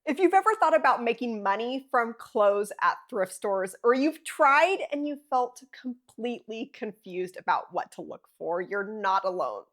If you've ever thought about making money from clothes at thrift stores, or you've tried and you felt completely confused about what to look for, you're not alone.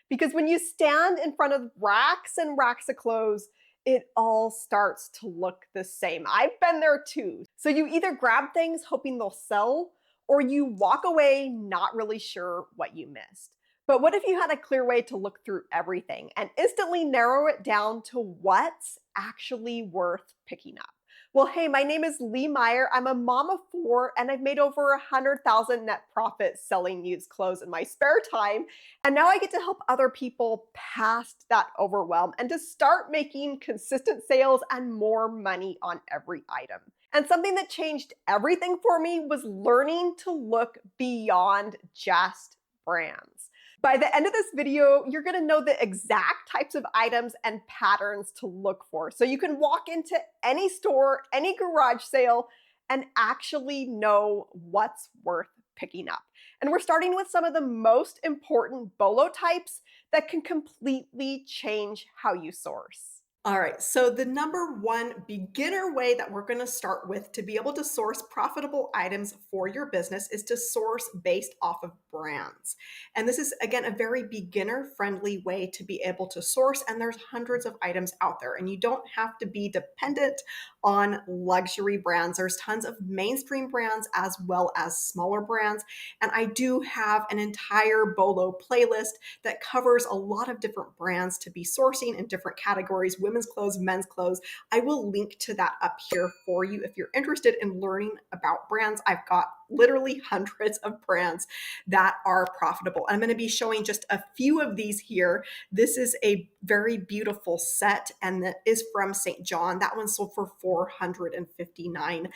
Because when you stand in front of racks and racks of clothes, it all starts to look the same. I've been there too. So you either grab things hoping they'll sell, or you walk away not really sure what you missed. But what if you had a clear way to look through everything and instantly narrow it down to what's actually worth picking up? Well, hey, my name is LeeMeier. I'm a mom of four, and I've made over 100,000 net profit selling used clothes in my spare time. And now I get to help other people past that overwhelm and to start making consistent sales and more money on every item. And something that changed everything for me was learning to look beyond just brands. By the end of this video, you're gonna know the exact types of items and patterns to look for. So you can walk into any store, any garage sale, and actually know what's worth picking up. And we're starting with some of the most important BOLO types that can completely change how you source. All right, so the number one beginner way that we're going to start with to be able to source profitable items for your business is to source based off of brands. And this is, again, a very beginner friendly way to be able to source. And there's hundreds of items out there, and you don't have to be dependent on luxury brands. There's tons of mainstream brands as well as smaller brands. And I do have an entire BOLO playlist that covers a lot of different brands to be sourcing in different categories: women's clothes, men's clothes. I will link to that up here for you if you're interested in learning about brands. I've got literally hundreds of brands that are profitable. I'm going to be showing just a few of these here. This is a very beautiful set, and that is from St. John. That one sold for $459.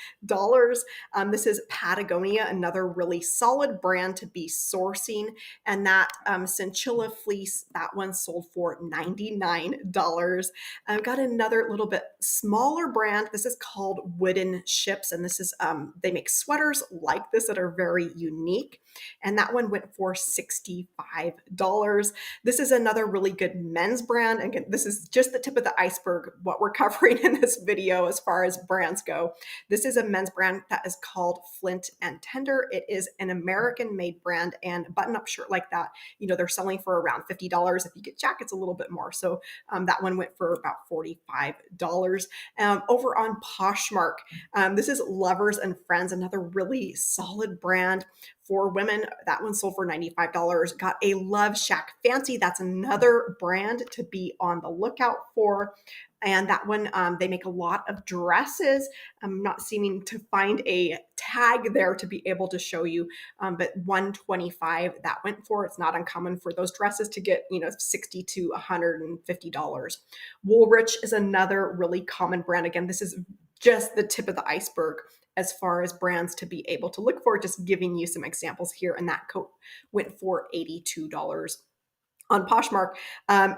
This is Patagonia, another really solid brand to be sourcing. And that Chinchilla fleece, that one sold for $99. I've got another little bit smaller brand. This is called Wooden Ships, and this is they make sweaters like this that are very unique. And that one went for $65. This is another really good men's brand. Again, this is just the tip of the iceberg, what we're covering in this video as far as brands go. This is a men's brand that is called Flint and Tender. It is an American-made brand, and a button-up shirt like that, they're selling for around $50. If you get jackets, a little bit more. So that one went for about $45. Over on Poshmark, this is Lovers and Friends, another really solid brand for women. That one sold for $95. Got a Love Shack Fancy. That's another brand to be on the lookout for. And that one, they make a lot of dresses. I'm not seeming to find a tag there to be able to show you, but $125 that went for. It's not uncommon for those dresses to get, $60 to $150. Woolrich is another really common brand. Again, this is just the tip of the iceberg as far as brands to be able to look for, just giving you some examples here. And that coat went for $82. On Poshmark,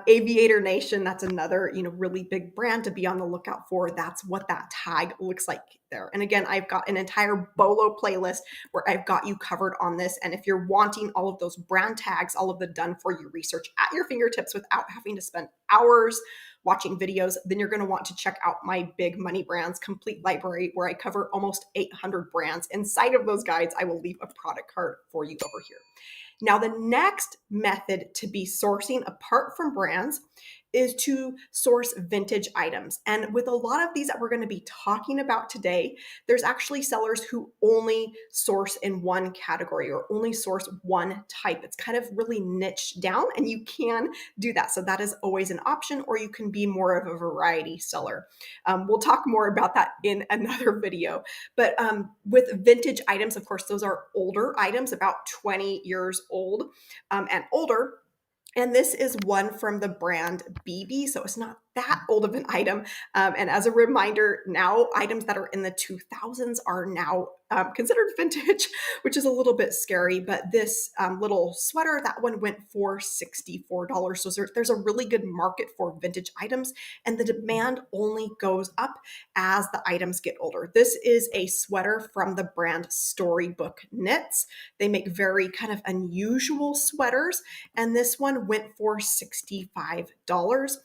Aviator Nation, that's another, really big brand to be on the lookout for. That's what that tag looks like there. And again, I've got an entire BOLO playlist where I've got you covered on this. And if you're wanting all of those brand tags, all of the done for you research at your fingertips without having to spend hours watching videos, then you're going to want to check out my Big Money Brands complete library, where I cover almost 800 brands. Inside of those guides, I will leave a product card for you over here. Now, the next method to be sourcing apart from brands is to source vintage items. And with a lot of these that we're going to be talking about today, there's actually sellers who only source in one category or only source one type. It's kind of really niched down, and you can do that. So that is always an option, or you can be more of a variety seller. We'll talk more about that in another video. But with vintage items, of course, those are older items, about 20 years old and older. And this is one from the brand BB, so it's not that old of an item. And as a reminder, now items that are in the 2000s are now considered vintage, which is a little bit scary. But this little sweater, that one went for $64. So there's a really good market for vintage items, and the demand only goes up as the items get older. This is a sweater from the brand Storybook Knits. They make very kind of unusual sweaters, and this one went for $65.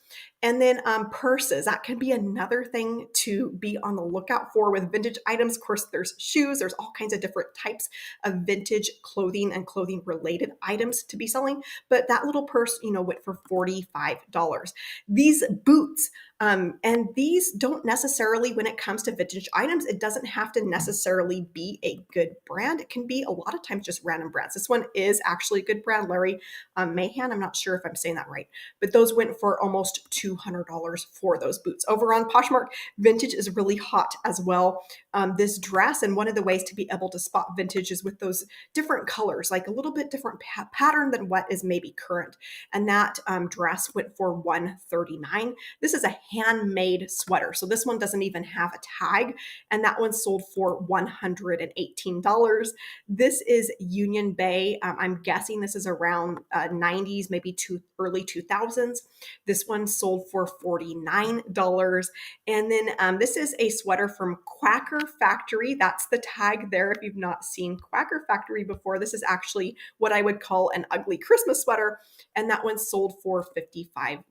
And then purses, that can be another thing to be on the lookout for with vintage items. Of course, there's shoes, there's all kinds of different types of vintage clothing and clothing related items to be selling. But that little purse, went for $45. These boots, and these don't necessarily, when it comes to vintage items, it doesn't have to necessarily be a good brand. It can be a lot of times just random brands. This one is actually a good brand, Larry Mahan. I'm not sure if I'm saying that right, but those went for almost $200 for those boots. Over on Poshmark, vintage is really hot as well. This dress, and one of the ways to be able to spot vintage is with those different colors, like a little bit different pattern than what is maybe current. And that dress went for $139. This is a handmade sweater. So this one doesn't even have a tag, and that one sold for $118. This is Union Bay. I'm guessing this is around 90s, maybe early 2000s. This one sold for $49. And then this is a sweater from Quaker Factory. That's the tag there. If you've not seen Quaker Factory before, this is actually what I would call an ugly Christmas sweater. And that one sold for $55.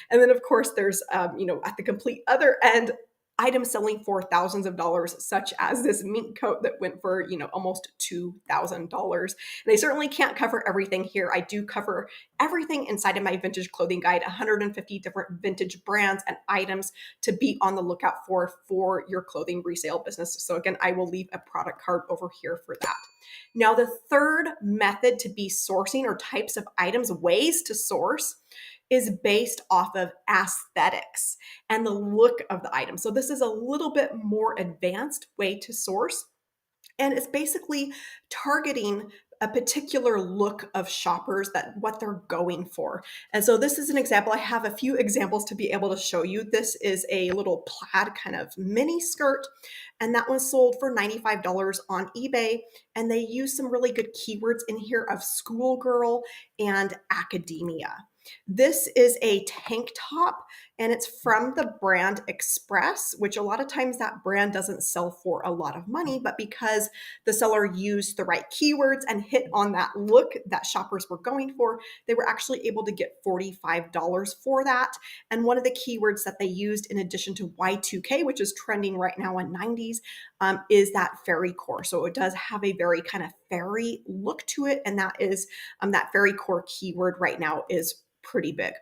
And then, of course, there's, at the complete other end, items selling for thousands of dollars, such as this mink coat that went for, almost $2,000. And I certainly can't cover everything here. I do cover everything inside of my vintage clothing guide, 150 different vintage brands and items to be on the lookout for your clothing resale business. So again, I will leave a product card over here for that. Now, the third method to be sourcing, or types of items, ways to source, is based off of aesthetics and the look of the item. So this is a little bit more advanced way to source. And it's basically targeting a particular look of shoppers, that what they're going for. And so this is an example. I have a few examples to be able to show you. This is a little plaid kind of mini skirt, and that one sold for $95 on eBay. And they use some really good keywords in here of schoolgirl and academia. This is a tank top, and it's from the brand Express, which a lot of times that brand doesn't sell for a lot of money, but because the seller used the right keywords and hit on that look that shoppers were going for, they were actually able to get $45 for that. And one of the keywords that they used, in addition to Y2K, which is trending right now in 90s, is that fairy core. So it does have a very kind of fairy look to it, and that is that fairy core keyword right now is pretty big.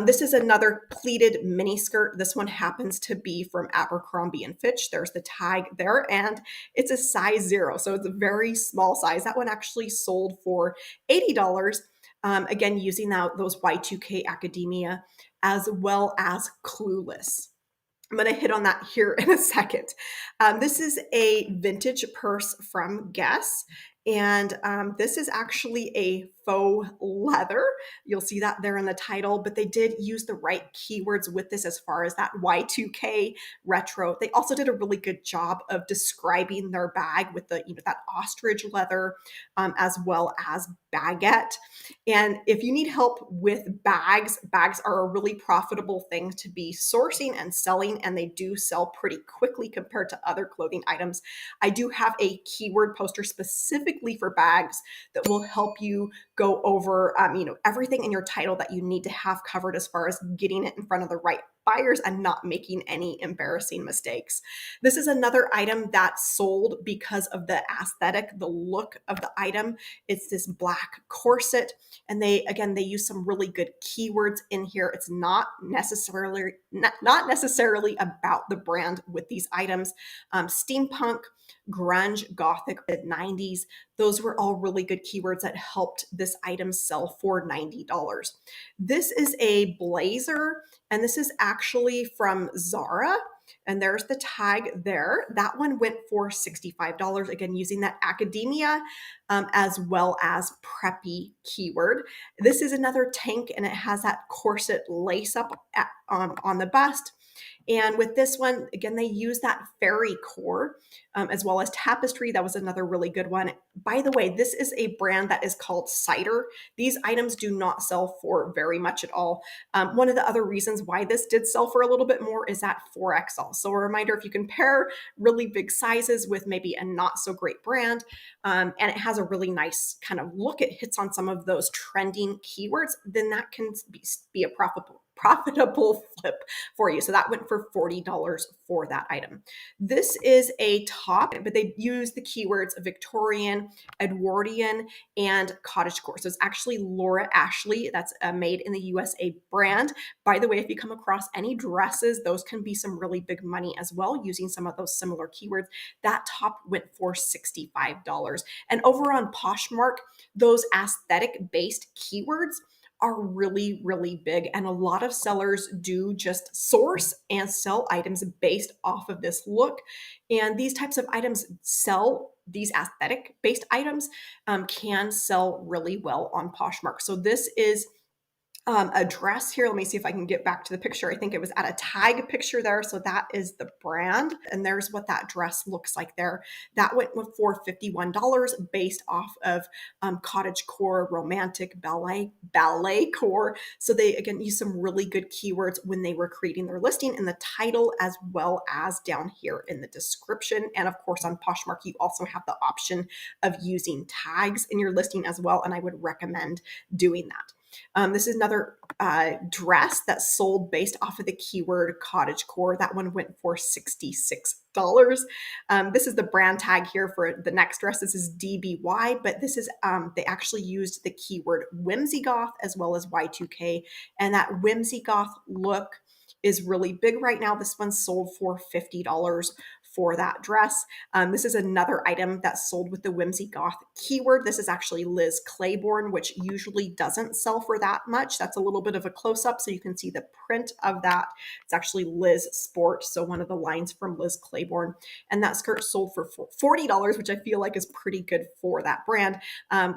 This is another pleated mini skirt. This one happens to be from Abercrombie and Fitch. There's the tag there, and it's a size 0. So it's a very small size. That one actually sold for $80. Again, using those Y2K academia as well as Clueless. I'm going to hit on that here in a second. This is a vintage purse from Guess. And this is actually a faux leather. You'll see that there in the title, but they did use the right keywords with this as far as that Y2K retro. They also did a really good job of describing their bag with the, that ostrich leather, as well as baguette. And if you need help with bags are a really profitable thing to be sourcing and selling, and they do sell pretty quickly compared to other clothing items. I do have a keyword poster specifically for bags that will help you go over, everything in your title that you need to have covered as far as getting it in front of the right buyers and not making any embarrassing mistakes. This is another item that sold because of the aesthetic, the look of the item. It's this black corset, and they use some really good keywords in here. It's not necessarily about the brand with these items. Steampunk, grunge, gothic, mid-90s. Those were all really good keywords that helped this item sell for $90. This is a blazer, and this is actually from Zara. And there's the tag there. That one went for $65, again, using that academia as well as preppy keyword. This is another tank, and it has that corset lace up on the bust. And with this one, again, they use that fairy core as well as tapestry. That was another really good one. By the way, this is a brand that is called Cider. These items do not sell for very much at all. One of the other reasons why this did sell for a little bit more is that 4XL. So a reminder, if you can pair really big sizes with maybe a not so great brand, and it has a really nice kind of look, it hits on some of those trending keywords, then that can be a profitable flip for you. So that went for $40 for that item. This is a top, but they use the keywords Victorian, Edwardian, and cottagecore. So it's actually Laura Ashley. That's a made in the USA brand. By the way, if you come across any dresses, those can be some really big money as well using some of those similar keywords. That top went for $65. And over on Poshmark, those aesthetic based keywords are really, really big. And a lot of sellers do just source and sell items based off of this look. And these types of items sell, these aesthetic based items can sell really well on Poshmark. So this is a dress here. Let me see if I can get back to the picture. I think it was at a tag picture there. So that is the brand. And there's what that dress looks like there. That went for $51 based off of cottagecore, romantic, ballet core. So they, again, use some really good keywords when they were creating their listing in the title as well as down here in the description. And of course, on Poshmark, you also have the option of using tags in your listing as well. And I would recommend doing that. This is another dress that's sold based off of the keyword cottagecore. That one went for $66. This is the brand tag here for the next dress. This is DBY, but this is, they actually used the keyword whimsy goth as well as Y2K. And that whimsy goth look is really big right now. This one sold for $50 for that dress. This is another item that's sold with the whimsy goth keyword. This is actually Liz Claiborne, which usually doesn't sell for that much. That's a little bit of a close-up so you can see the print of that. It's actually Liz Sport, so one of the lines from Liz Claiborne. And that skirt sold for $40, which I feel like is pretty good for that brand.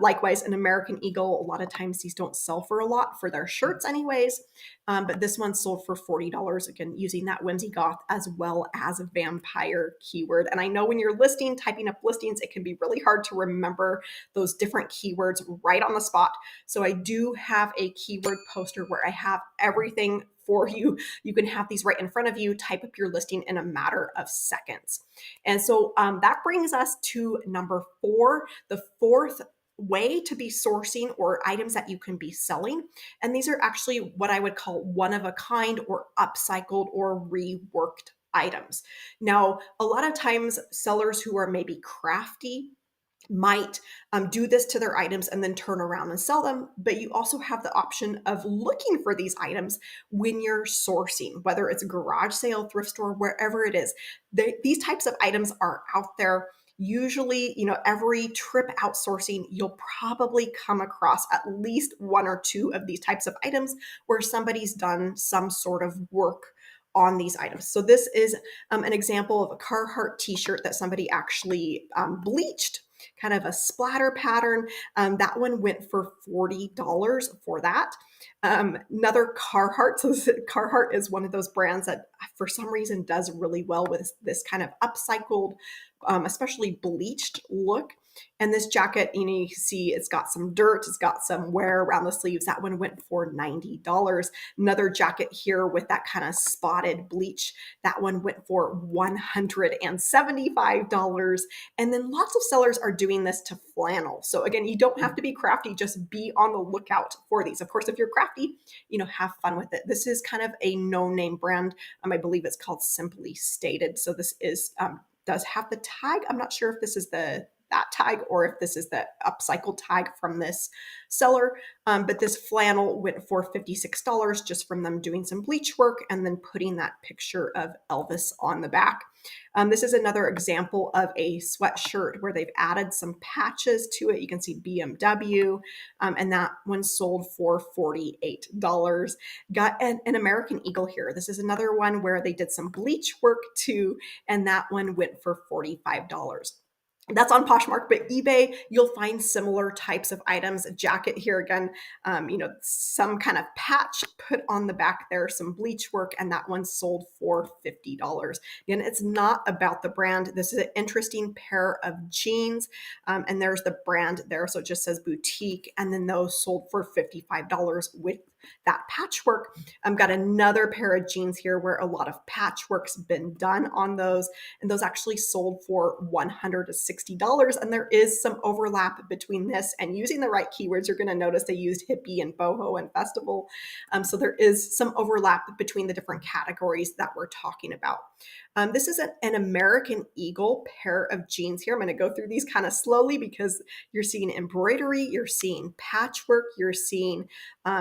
Likewise, an American Eagle, a lot of times these don't sell for a lot for their shirts anyways. But this one sold for $40, again, using that whimsy goth as well as a vampire keyword. And I know when you're typing up listings, it can be really hard to remember those different keywords right on the spot. So I do have a keyword poster where I have everything for you. You can have these right in front of you, type up your listing in a matter of seconds. And so that brings us to number 4, the fourth way to be sourcing or items that you can be selling. And these are actually what I would call one of a kind or upcycled or reworked items. Now, a lot of times sellers who are maybe crafty might do this to their items and then turn around and sell them. But you also have the option of looking for these items when you're sourcing, whether it's a garage sale, thrift store, wherever it is. These types of items are out there. Usually, every trip outsourcing, you'll probably come across at least 1 or 2 of these types of items where somebody's done some sort of work on these items. So this is an example of a Carhartt t-shirt that somebody actually bleached, kind of a splatter pattern. That one went for $40 for that. Another Carhartt. So Carhartt is one of those brands that for some reason does really well with this kind of upcycled, especially bleached look. And this jacket, you see it's got some dirt, it's got some wear around the sleeves. That one went for $90. Another jacket here with that kind of spotted bleach, that one went for $175. And then lots of sellers are doing this to flannel. So again, you don't have to be crafty, just be on the lookout for these. Of course, if you're crafty, have fun with it. This is kind of a no-name brand. I believe it's called Simply Stated. So this is does have the tag. I'm not sure if this is that tag or if this is the upcycled tag from this seller. But this flannel went for $56 just from them doing some bleach work and then putting that picture of Elvis on the back. This is another example of a sweatshirt where they've added some patches to it. You can see BMW, and that one sold for $48. Got an American Eagle here. This is another one where they did some bleach work too, and that one went for $45. That's on Poshmark, but eBay, you'll find similar types of items. A jacket here again, some kind of patch put on the back there, some bleach work, and that one sold for $50. Again, it's not about the brand. This is an interesting pair of jeans, and there's the brand there. So it just says boutique, and then those sold for $55 with that patchwork. I've got another pair of jeans here where a lot of patchwork's been done on those, and those actually sold for $160. And there is some overlap between this and using the right keywords. You're going to notice they used hippie and boho and festival. So there is some overlap between the different categories that we're talking about. This is an American Eagle pair of jeans here. I'm going to go through these kind of slowly because you're seeing embroidery, you're seeing patchwork, you're seeing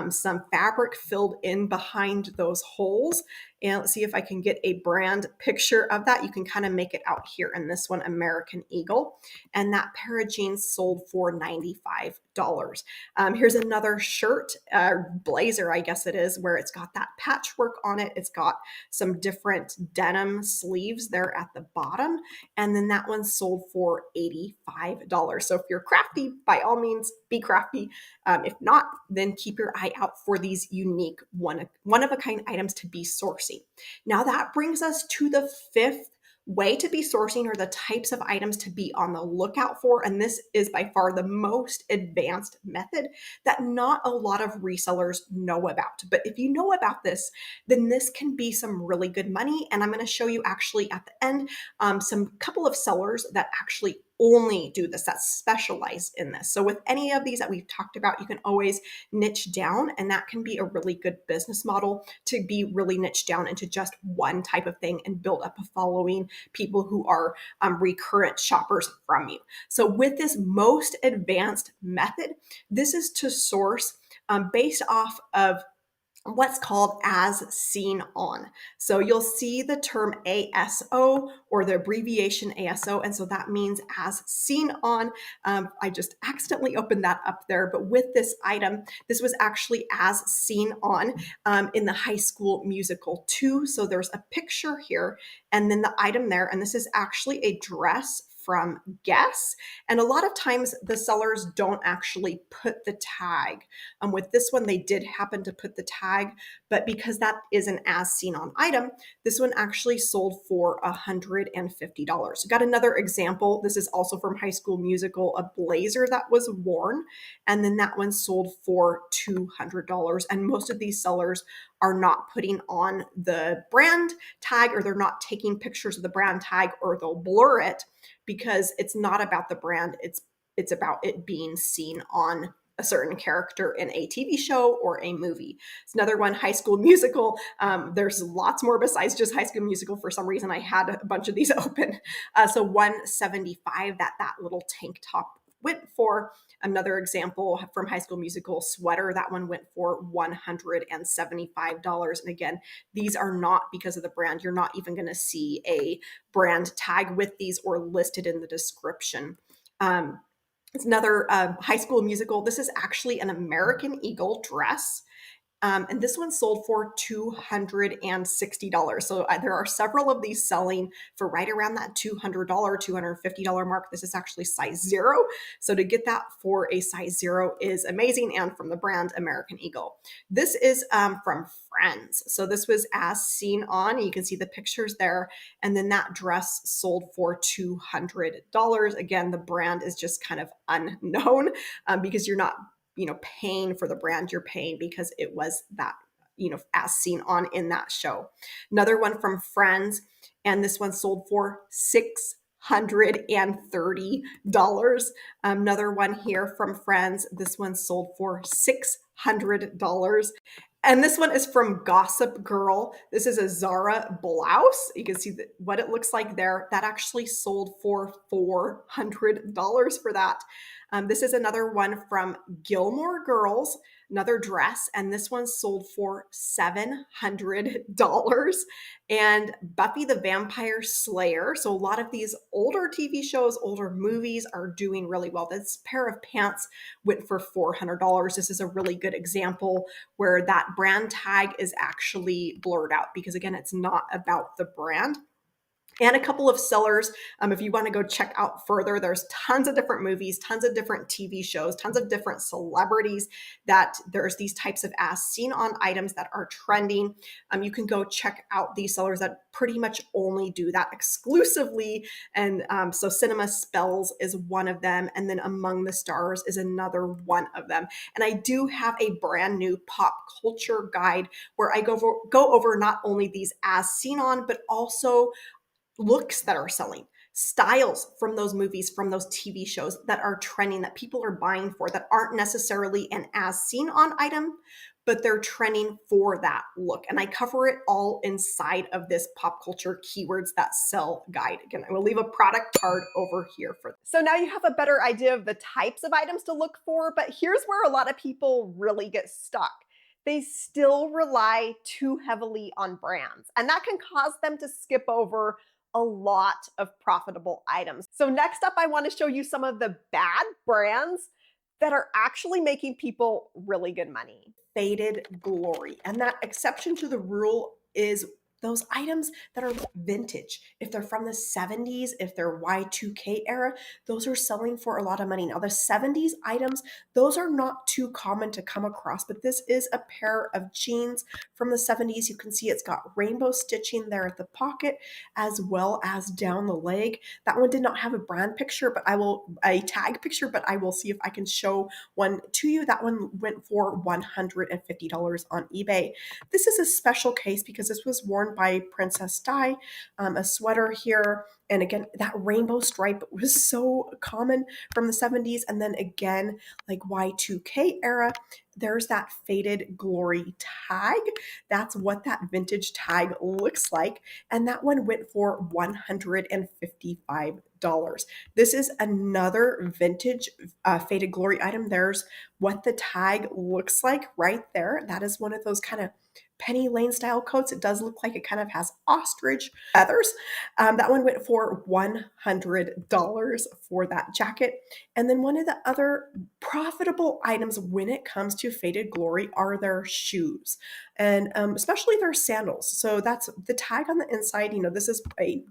some fabric filled in behind those holes. And let's see if I can get a brand picture of that. You can kind of make it out here in this one, American Eagle. And that pair of jeans sold for $95. Here's another shirt, blazer, I guess it is, where it's got that patchwork on it. It's got some different denim sleeves there at the bottom. And then that one sold for $85. So if you're crafty, by all means, be crafty. If not, then keep your eye out for these unique one-of-a-kind items to be sourcing. Now that brings us to the fifth way to be sourcing, or the types of items to be on the lookout for. And this is by far the most advanced method that not a lot of resellers know about. But if you know about this, then this can be some really good money. And I'm going to show you actually at the end some couple of sellers that actually only do this, that specialize in this. So with any of these that we've talked about, you can always niche down, and that can be a really good business model to be really niche down into just one type of thing and build up a following, people who are recurrent shoppers from you. So with this most advanced method, this is to source based off of what's called as seen on. So you'll see the term ASO, or the abbreviation ASO. And so that means as seen on. I just accidentally opened that up there. But with this item, this was actually as seen on in the High School Musical 2. So there's a picture here and then the item there. And this is actually a dress from Guess. And a lot of times the sellers don't actually put the tag. With this one, they did happen to put the tag, but because that is an as seen on item, this one actually sold for $150. Got another example. This is also from High School Musical, a blazer that was worn, and then that one sold for $200. And most of these sellers are not putting on the brand tag, or they're not taking pictures of the brand tag, or they'll blur it, because it's not about the brand. It's about it being seen on a certain character in a TV show or a movie. It's another one, High School Musical. There's lots more besides just High School Musical. For some reason, I had a bunch of these open. So $175 that little tank top went for. Another example from High School Musical, sweater, that one went for $175. And again, these are not because of the brand. You're not even going to see a brand tag with these or listed in the description. It's another High School Musical. This is actually an American Eagle dress. And this one sold for $260. So there are several of these selling for right around that $200, $250 mark. This is actually size 0. So to get that for a size 0 is amazing, and from the brand American Eagle. This is from Friends. So this was as seen on. You can see the pictures there. And then that dress sold for $200. Again, the brand is just kind of unknown because you're not paying for the brand, you're paying because it was that, as seen on in that show. Another one from Friends, and this one sold for $630. Another one here from Friends, this one sold for $600. And this one is from Gossip Girl. This is a Zara blouse. You can see what it looks like there. That actually sold for $400 for that. This is another one from Gilmore Girls, another dress, and this one sold for $700. And Buffy the Vampire Slayer. So a lot of these older TV shows, older movies are doing really well. This pair of pants went for $400. This is a really good example where that brand tag is actually blurred out because, again, it's not about the brand. and a couple of sellers. If you want to go check out further, there's tons of different movies, tons of different TV shows, tons of different celebrities that there's these types of as seen on items that are trending. You can go check out these sellers that pretty much only do that exclusively. And so Cinema Spells is one of them. And then Among the Stars is another one of them. And I do have a brand new pop culture guide where I go over not only these as seen on, but also looks that are selling, styles from those movies, from those TV shows that are trending, that people are buying for, that aren't necessarily an as seen on item, but they're trending for that look. And I cover it all inside of this pop culture keywords that sell guide. Again, I will leave a product card over here for this. So now you have a better idea of the types of items to look for, but here's where a lot of people really get stuck. They still rely too heavily on brands, and that can cause them to skip over a lot of profitable items. So next up, I want to show you some of the bad brands that are actually making people really good money. Faded glory. And that exception to the rule is those items that are vintage. If they're from the 70s, if they're Y2K era, those are selling for a lot of money. Now, the 70s items, those are not too common to come across, but this is a pair of jeans from the 70s. You can see it's got rainbow stitching there at the pocket as well as down the leg. That one did not have a brand picture, but a tag picture, but I will see if I can show one to you. That one went for $150 on eBay. This is a special case because this was worn by Princess Di, a sweater here. And again, that rainbow stripe was so common from the 70s. And then again, like Y2K era, there's that faded glory tag. That's what that vintage tag looks like. And that one went for $155. This is another vintage faded glory item. There's what the tag looks like right there. That is one of those kind of penny lane style coats. It does look like it kind of has ostrich feathers. That one went for $100 for that jacket. And then one of the other profitable items when it comes to faded glory are their shoes, and especially their sandals. So that's the tag on the inside. You know, this is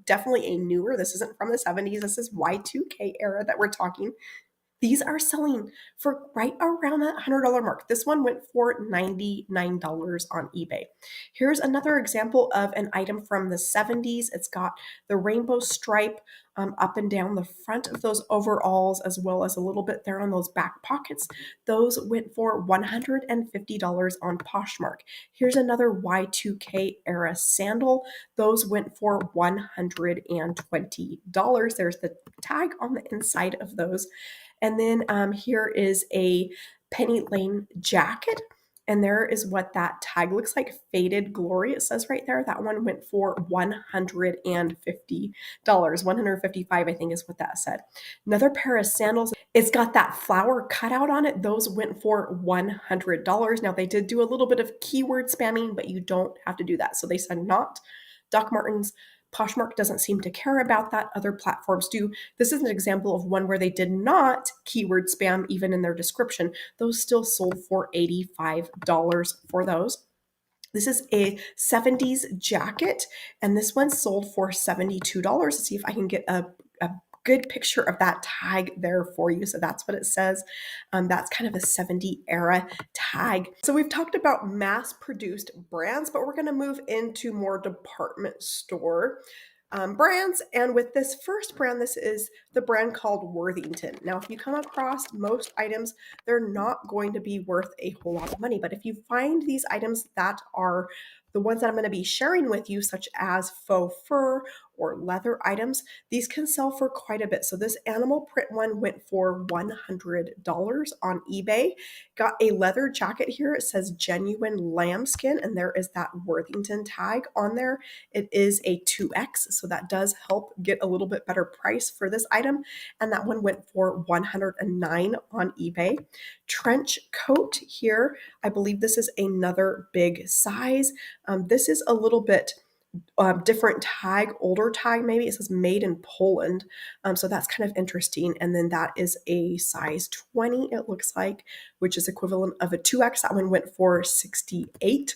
definitely a newer. This isn't from the 70s. This is Y2K era that we're talking. These are selling for right around that $100 mark. This one went for $99 on eBay. Here's another example of an item from the 70s. It's got the rainbow stripe up and down the front of those overalls, as well as a little bit there on those back pockets. Those went for $150 on Poshmark. Here's another Y2K era sandal. Those went for $120. There's the tag on the inside of those. And then here is a penny lane jacket. And there is what that tag looks like. Faded glory, it says right there. That one went for $150. $155, I think is what that said. Another pair of sandals. It's got that flower cutout on it. Those went for $100. Now, they did do a little bit of keyword spamming, but you don't have to do that. So they said not Doc Martens. Poshmark doesn't seem to care about that. Other platforms do. This is an example of one where they did not keyword spam even in their description. Those still sold for $85 for those. This is a 70s jacket, and this one sold for $72. Let's see if I can get a good picture of that tag there for you. So that's what it says. That's kind of a 70 era tag. So we've talked about mass produced brands, but we're going to move into more department store brands. And with this first brand, this is the brand called Worthington. Now, if you come across most items, they're not going to be worth a whole lot of money. But if you find these items that are the ones that I'm going to be sharing with you, such as faux fur or leather items, these can sell for quite a bit. So this animal print one went for $100 on eBay. Got a leather jacket here. It says genuine lambskin, and there is that Worthington tag on there. It is a 2X, so that does help get a little bit better price for this item. And that one went for $109 on eBay. Trench coat here. I believe this is another big size. This is a little bit different tag, older tag maybe. It says made in Poland. So that's kind of interesting. And then that is a size 20, it looks like, which is equivalent of a 2X. That one went for $68.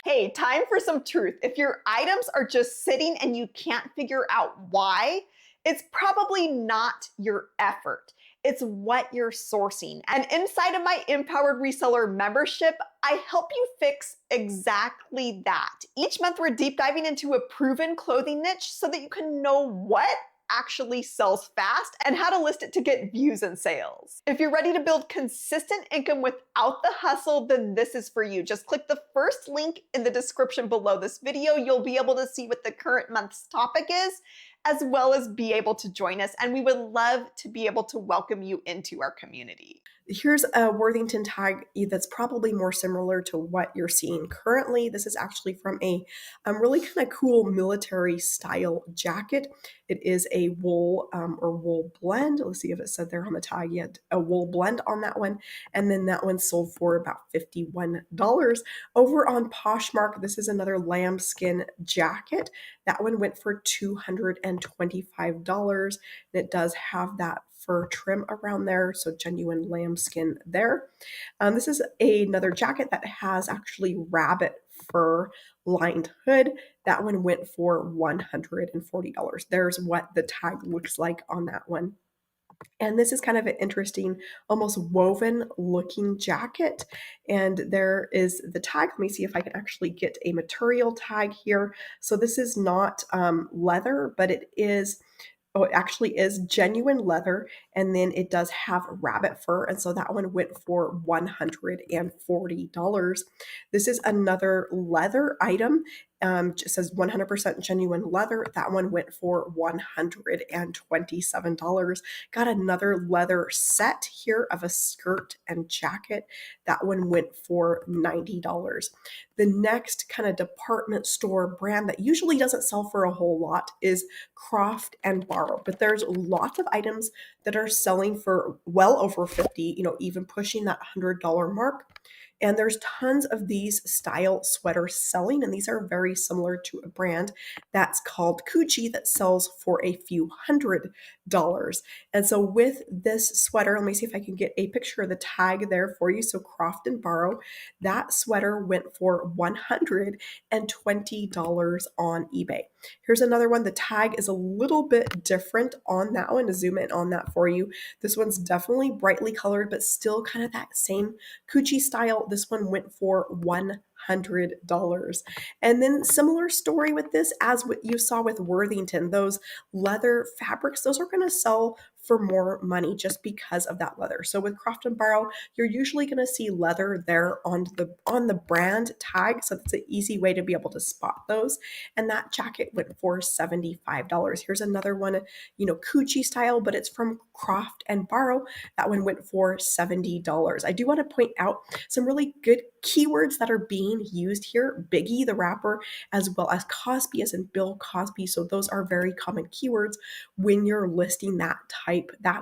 Hey, time for some truth. If your items are just sitting and you can't figure out why, it's probably not your effort. It's what you're sourcing. And inside of my Empowered Reseller membership, I help you fix exactly that. Each month, we're deep diving into a proven clothing niche so that you can know what actually sells fast and how to list it to get views and sales. If you're ready to build consistent income without the hustle, then this is for you. Just click the first link in the description below this video. You'll be able to see what the current month's topic is, as well as be able to join us. And we would love to be able to welcome you into our community. Here's a Worthington tag that's probably more similar to what you're seeing currently. This is actually from a really kind of cool military style jacket. It is a wool or wool blend. Let's see if it said there on the tag yet. A wool blend on that one. And then that one sold for about $51. Over on Poshmark, this is another lambskin jacket. That one went for $225. And it does have that fur trim around there, so genuine lambskin there. This is another jacket that has actually rabbit fur lined hood. That one went for $140. There's what the tag looks like on that one. And this is kind of an interesting, almost woven looking jacket. And there is the tag. Let me see if I can actually get a material tag here. So this is not leather, but it is, oh, it actually is genuine leather, and then it does have rabbit fur, and so that one went for $140. This is another leather item. It says 100% genuine leather. That one went for $127. Got another leather set here of a skirt and jacket. That one went for $90. The next kind of department store brand that usually doesn't sell for a whole lot is Croft Barrow, but there's lots of items that are selling for well over 50, even pushing that $100 mark. And there's tons of these style sweaters selling, and these are very similar to a brand that's called Coochie that sells for a few $100s. And so with this sweater, let me see if I can get a picture of the tag there for you. So Croft Barrow, that sweater went for $120 on eBay. Here's another one. The tag is a little bit different on that one. To zoom in on that for you. This one's definitely brightly colored, but still kind of that same Coochie style. This one went for $100. And then similar story with this as what you saw with Worthington. Those leather fabrics, those are going to sell for more money just because of that leather. So with Croft Barrow, you're usually going to see leather there on the brand tag. So that's an easy way to be able to spot those. And that jacket went for $75. Here's another one, Coochie style, but it's from Croft Barrow. That one went for $70. I do want to point out some really good keywords that are being used here. Biggie, the rapper, as well as Cosby, as in Bill Cosby. So those are very common keywords when you're listing that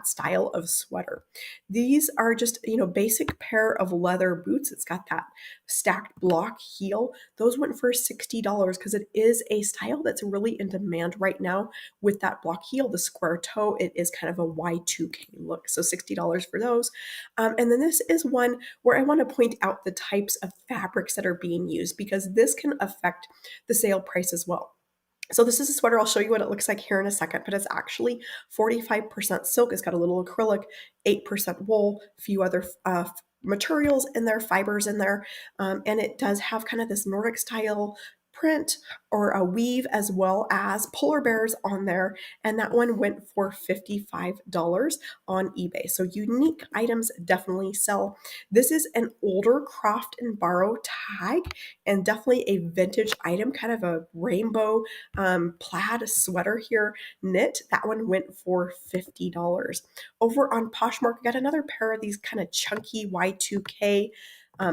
style of sweater. These are just, basic pair of leather boots. It's got that stacked block heel. Those went for $60 because it is a style that's really in demand right now with that block heel, the square toe. It is kind of a Y2K look. So $60 for those. And then this is one where I want to point out the types of fabrics that are being used because this can affect the sale price as well. So this is a sweater. I'll show you what it looks like here in a second, but it's actually 45% silk. It's got a little acrylic, 8% wool, a few other materials in there, fibers in there, and it does have kind of this Nordic style print or a weave as well as polar bears on there, and that one went for $55 on eBay. So unique items definitely sell. This is an older Croft Barrow tag and definitely a vintage item, kind of a rainbow plaid sweater here knit. That one went for $50. Over on Poshmark, I got another pair of these kind of chunky Y2K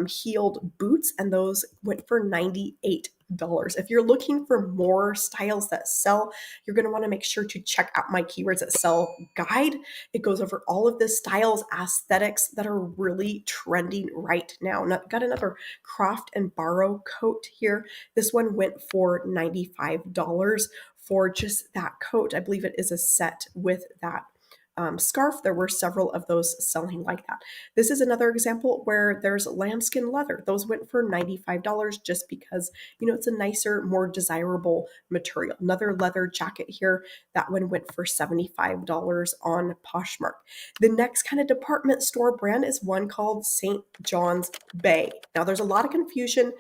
heeled boots, and those went for $98. If you're looking for more styles that sell, you're going to want to make sure to check out my Keywords That Sell guide. It goes over all of the styles, aesthetics that are really trending right now. Got another Croft and Barrow coat here. This one went for $95 for just that coat. I believe it is a set with that scarf. There were several of those selling like that. This is another example where there's lambskin leather. Those went for $95 just because, it's a nicer, more desirable material. Another leather jacket here, that one went for $75 on Poshmark. The next kind of department store brand is one called St. John's Bay. Now, there's a lot of confusion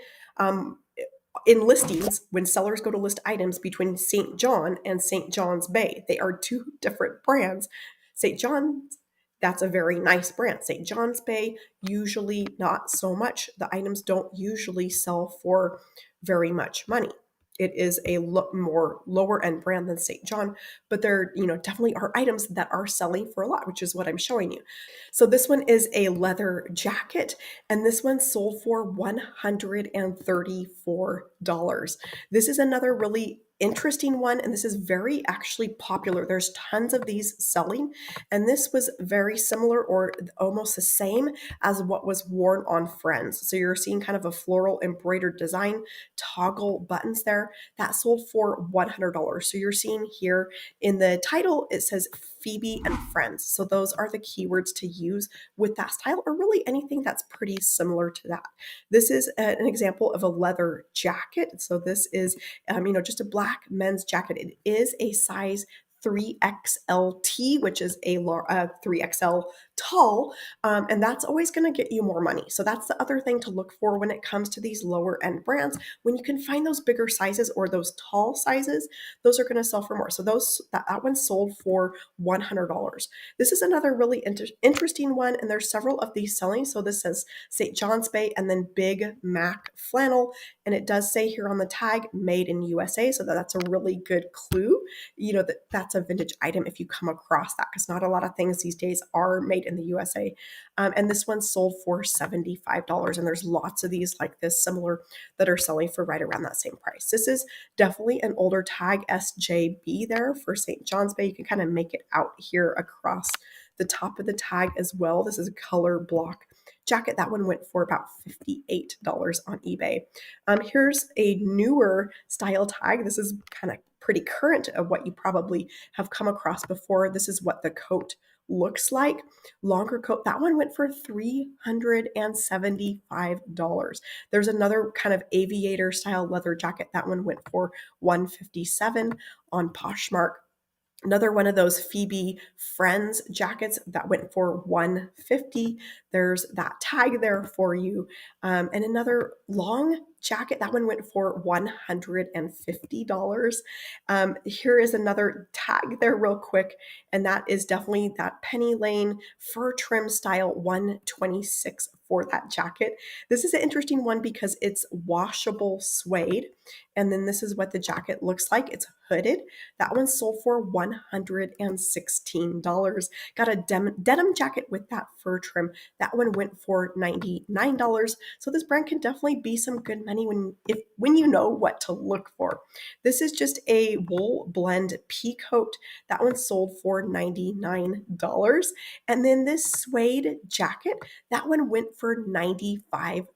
in listings when sellers go to list items between St. John and St. John's Bay. They are two different brands. St. John's, that's a very nice brand. St. John's Bay, usually not so much. The items don't usually sell for very much money. It is a more lower end brand than St. John, but there, definitely are items that are selling for a lot, which is what I'm showing you. So this one is a leather jacket, and this one sold for $134. This is another really interesting one, and this is very actually popular. There's tons of these selling, and this was very similar or almost the same as what was worn on Friends. So you're seeing kind of a floral embroidered design, toggle buttons there. That sold for $100. So you're seeing here in the title, it says Phoebe and Friends. So those are the keywords to use with that style, or really anything that's pretty similar to that. This is an example of a leather jacket. So this is, just a black men's jacket. It is a size 3XLT, which is a 3XL tall, and that's always going to get you more money. So that's the other thing to look for when it comes to these lower end brands. When you can find those bigger sizes or those tall sizes, those are going to sell for more. So that one sold for $100. This is another really interesting one, and there's several of these selling. So this says St. John's Bay and then Big Mac flannel, and it does say here on the tag made in USA, so that's a really good clue, that's a vintage item if you come across that, because not a lot of things these days are made in the USA. And this one sold for $75, and there's lots of these like this similar that are selling for right around that same price. This is definitely an older tag, SJB there for St. John's Bay. You can kind of make it out here across the top of the tag as well. This is a color block jacket. That one went for about $58 on eBay. Here's a newer style tag. This is kind of pretty current of what you probably have come across before. This is what the coat looks like. Longer coat, that one went for $375. There's another kind of aviator style leather jacket. That one went for $157 on Poshmark. Another one of those Phoebe Friends jackets that went for $150. There's that tag there for you. And another long jacket, that one went for $150. Here is another tag there real quick, and that is definitely that Penny Lane fur trim style, $126 for that jacket. This is an interesting one because it's washable suede, and then this is what the jacket looks like. It's hooded. That one sold for $116. Got a denim jacket with that fur trim. That one went for $99. So this brand can definitely be some good money when you know what to look for. This is just a wool blend pea coat. That one sold for $99. And then this suede jacket, that one went for $95.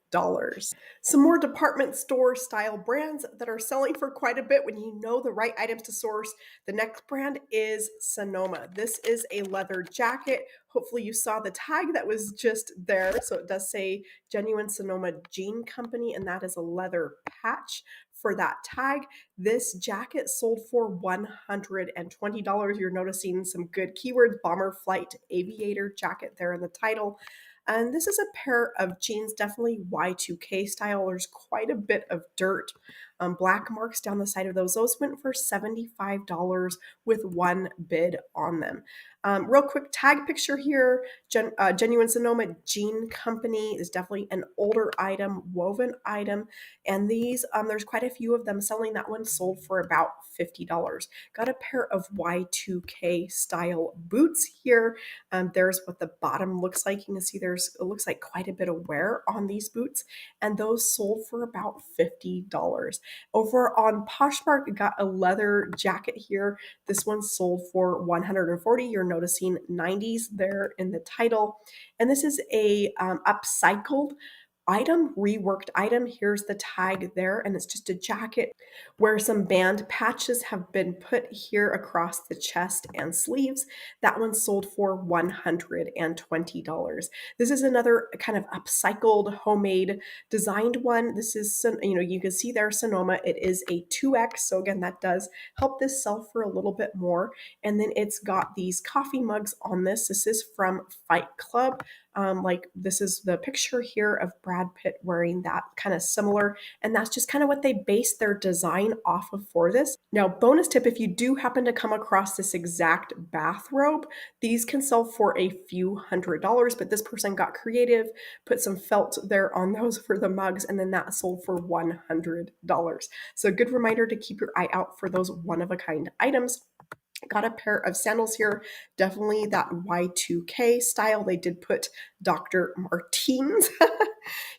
Some more department store style brands that are selling for quite a bit when you know the right items to source. The next brand is Sonoma. This is a leather jacket. Hopefully you saw the tag that was just there. So it does say Genuine Sonoma Jean Company, and that is a leather patch for that tag. This jacket sold for $120. You're noticing some good keywords: bomber flight aviator jacket there in the title. And this is a pair of jeans, definitely Y2K style. There's quite a bit of dirt, black marks down the side of those. Those went for $75 with one bid on them. Real quick tag picture here. Genuine Sonoma Jean Company is definitely an older item, woven item. And these, there's quite a few of them selling. That one sold for about $50. Got a pair of Y2K style boots here. There's what the bottom looks like. You can see it looks like quite a bit of wear on these boots, and those sold for about $50. Over on Poshmark, got a leather jacket here. This one sold for $140. You're noticing 90s there in the title. And this is a upcycled item, reworked item. Here's the tag there, and it's just a jacket where some band patches have been put here across the chest and sleeves. That one sold for $120. This is another kind of upcycled, homemade, designed one. This is, you can see there Sonoma. It is a 2X. So again, that does help this sell for a little bit more. And then it's got these coffee mugs on this. This is from Fight Club. Like this is the picture here of Brad Pitt wearing that, kind of similar. And that's just kind of what they base their design off of for this. Now, bonus tip, if you do happen to come across this exact bathrobe, these can sell for a few $100s, but this person got creative, put some felt there on those for the mugs, and then that sold for $100. So a good reminder to keep your eye out for those one-of-a-kind items. Got a pair of sandals here, definitely that Y2K style. They did put Dr. Martens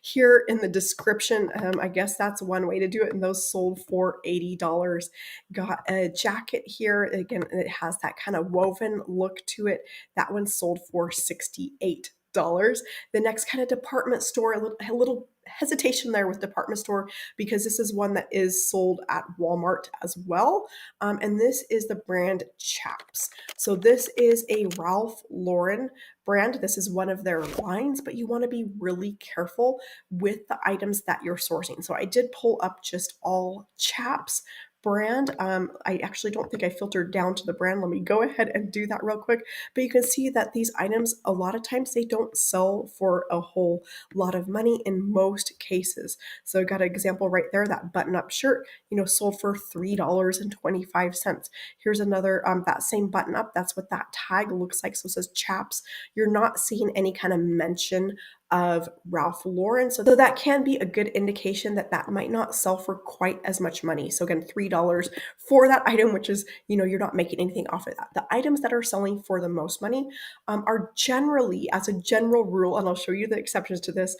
here in the description. I guess that's one way to do it, and those sold for $80. Got a jacket here. Again, it has that kind of woven look to it. That one sold for $68. The next kind of department store, a little hesitation there with department store, because this is one that is sold at Walmart as well. And this is the brand Chaps. So this is a Ralph Lauren brand. This is one of their lines, but you want to be really careful with the items that you're sourcing. So I did pull up just all Chaps brand. I actually don't think I filtered down to the brand. Let me go ahead and do that real quick. But you can see that these items, a lot of times they don't sell for a whole lot of money in most cases. So I got an example right there, that button-up shirt, sold for $3.25. Here's another, that same button-up, that's what that tag looks like. So it says Chaps. You're not seeing any kind of mention of Ralph Lauren. So that can be a good indication that that might not sell for quite as much money. So again, $3 for that item, which is, you're not making anything off of that. The items that are selling for the most money are generally, as a general rule, and I'll show you the exceptions to this,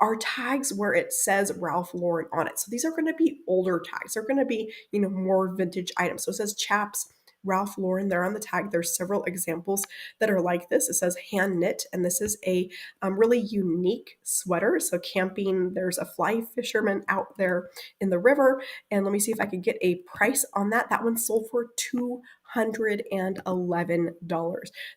are tags where it says Ralph Lauren on it. So these are going to be older tags. They're going to be, more vintage items. So it says Chaps, Ralph Lauren there on the tag. There's several examples that are like this. It says hand knit, and this is a really unique sweater. So camping, there's a fly fisherman out there in the river. And let me see if I could get a price on that. That one sold for $211.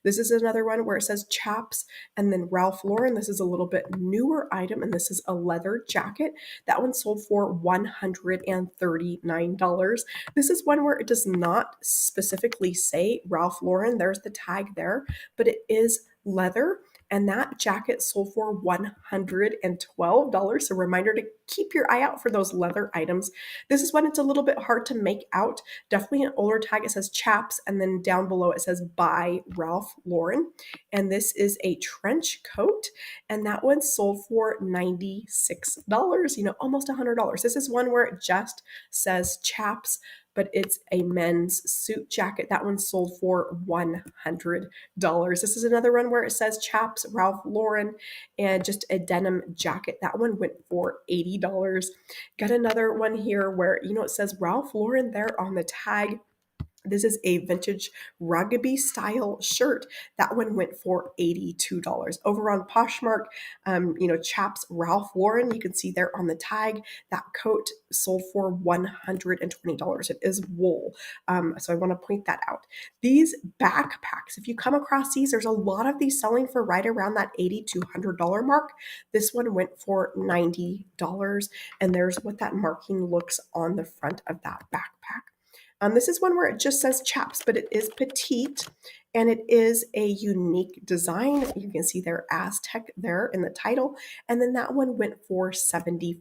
This is another one where it says Chaps and then Ralph Lauren. This is a little bit newer item, and this is a leather jacket. That one sold for $139. This is one where it does not specifically say Ralph Lauren. There's the tag there, but it is leather. And that jacket sold for $112. So reminder to keep your eye out for those leather items. This is when it's a little bit hard to make out. Definitely an older tag. It says Chaps, and then down below it says by Ralph Lauren. And this is a trench coat, and that one sold for $96, almost $100. This is one where it just says Chaps, but it's a men's suit jacket. That one sold for $100. This is another one where it says Chaps, Ralph Lauren, and just a denim jacket. That one went for $80. Got another one here where, it says Ralph Lauren there on the tag. This is a vintage rugby style shirt. That one went for $82. Over on Poshmark, Chaps Ralph Lauren, you can see there on the tag, that coat sold for $120. It is wool. So I want to point that out. These backpacks, if you come across these, there's a lot of these selling for right around that $80 to $100 mark. This one went for $90. And there's what that marking looks on the front of that backpack. This is one where it just says Chaps, but it is petite, and it is a unique design. You can see their Aztec there in the title, and then that one went for $75.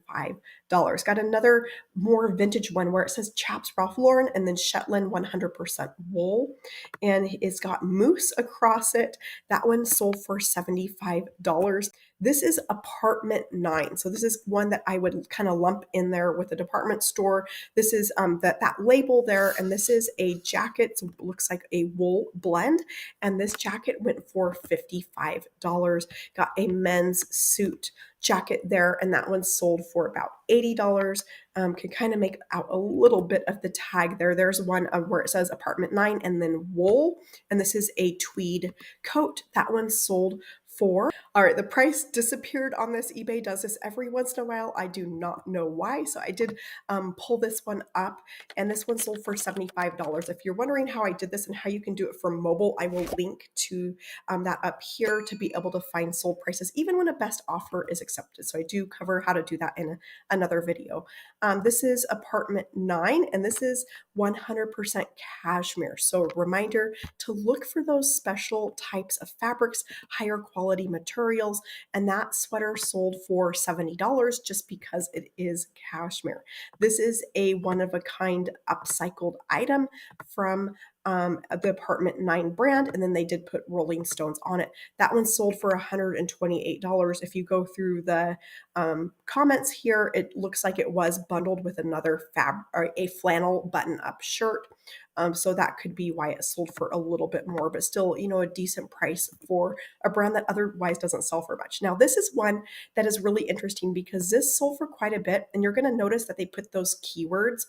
Got another more vintage one where it says Chaps Ralph Lauren, and then Shetland 100% wool, and it's got moose across it. That one sold for $75. This is Apartment 9. So this is one that I would kind of lump in there with a department store. This is that label there, and this is a jacket. So it looks like a wool blend. brand. And this jacket went for $55. Got a men's suit jacket there, and that one sold for about $80. Can kind of make out a little bit of the tag there. There's one where it says apartment 9 and then wool, and this is a tweed coat. That one sold for, all right, the price disappeared on this. eBay does this every once in a while. I do not know why. So I did pull this one up, and this one sold for $75. If you're wondering how I did this and how you can do it from mobile, I will link to that up here to be able to find sold prices, even when a best offer is accepted. So I do cover how to do that in another video. This is apartment 9, and this is 100% cashmere. So reminder to look for those special types of fabrics, higher quality materials, and that sweater sold for $70 just because it is cashmere. This is a one-of-a-kind upcycled item from the apartment 9 brand, and then they did put Rolling Stones on it. That one sold for $128. If you go through the comments here, it looks like it was bundled with another or a flannel button-up shirt. So that could be why it sold for a little bit more, but still, a decent price for a brand that otherwise doesn't sell for much. Now, this is one that is really interesting because this sold for quite a bit, and you're going to notice that they put those keywords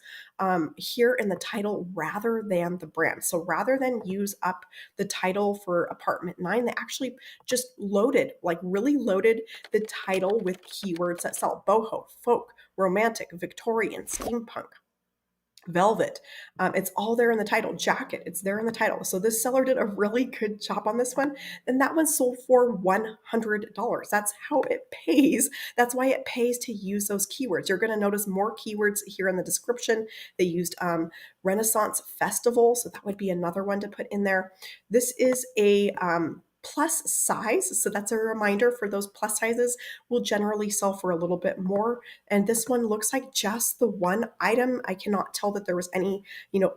here in the title rather than the brand. So rather than use up the title for apartment 9, they actually just really loaded the title with keywords that sell boho, folk, romantic, Victorian, steampunk, velvet. It's all there in the title. Jacket, it's there in the title. So this seller did a really good job on this one. And that one sold for $100. That's how it pays. That's why it pays to use those keywords. You're going to notice more keywords here in the description. They used Renaissance Festival. So that would be another one to put in there. This is a plus size. So that's a reminder for those plus sizes will generally sell for a little bit more. And this one looks like just the one item. I cannot tell that there was any,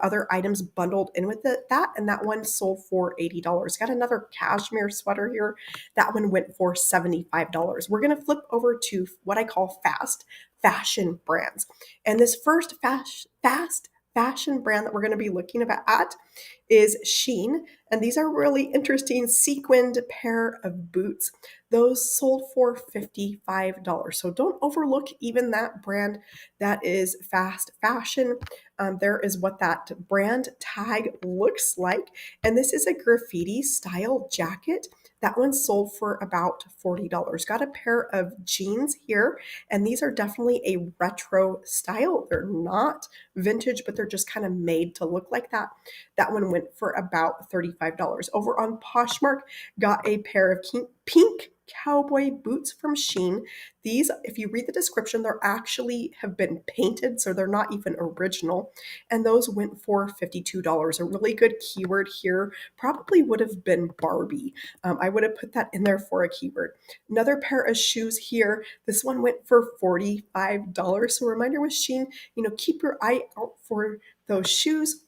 other items bundled in with that. And that one sold for $80. Got another cashmere sweater here. That one went for $75. We're going to flip over to what I call fast fashion brands. And this first fast fashion brand that we're going to be looking at is Shein. And these are really interesting sequined pair of boots. Those sold for $55. So don't overlook even that brand. That is fast fashion. There is what that brand tag looks like. And this is a graffiti style jacket. That one sold for about $40. Got a pair of jeans here, and these are definitely a retro style. They're not vintage, but they're just kind of made to look like that. That one went for about $35. Over on Poshmark, got a pair of pink cowboy boots from Shein. These, if you read the description, they're actually have been painted, so they're not even original. And those went for $52. A really good keyword here probably would have been Barbie. I would have put that in there for a keyword. Another pair of shoes here. This one went for $45. So a reminder with Shein, keep your eye out for those shoes.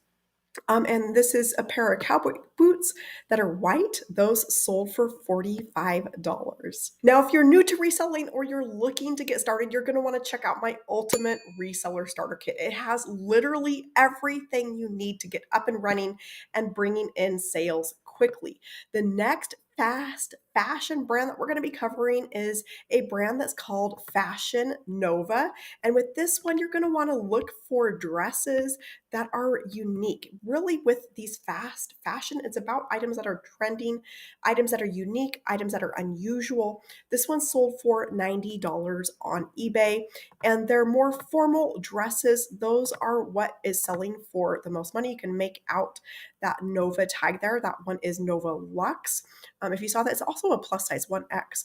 And this is a pair of cowboy boots that are white. Those sold for $45. Now, if you're new to reselling or you're looking to get started, you're going to want to check out my ultimate reseller starter kit. It has literally everything you need to get up and running and bringing in sales quickly. The next fast fashion brand that we're going to be covering is a brand that's called Fashion Nova. And with this one, you're going to want to look for dresses that are unique. Really, with these fast fashion, it's about items that are trending, items that are unique, items that are unusual. This one sold for $90 on eBay, and they're more formal dresses. Those are what is selling for the most money. You can make out that Nova tag there. That one is Nova Luxe. If you saw that, it's also a plus size 1X.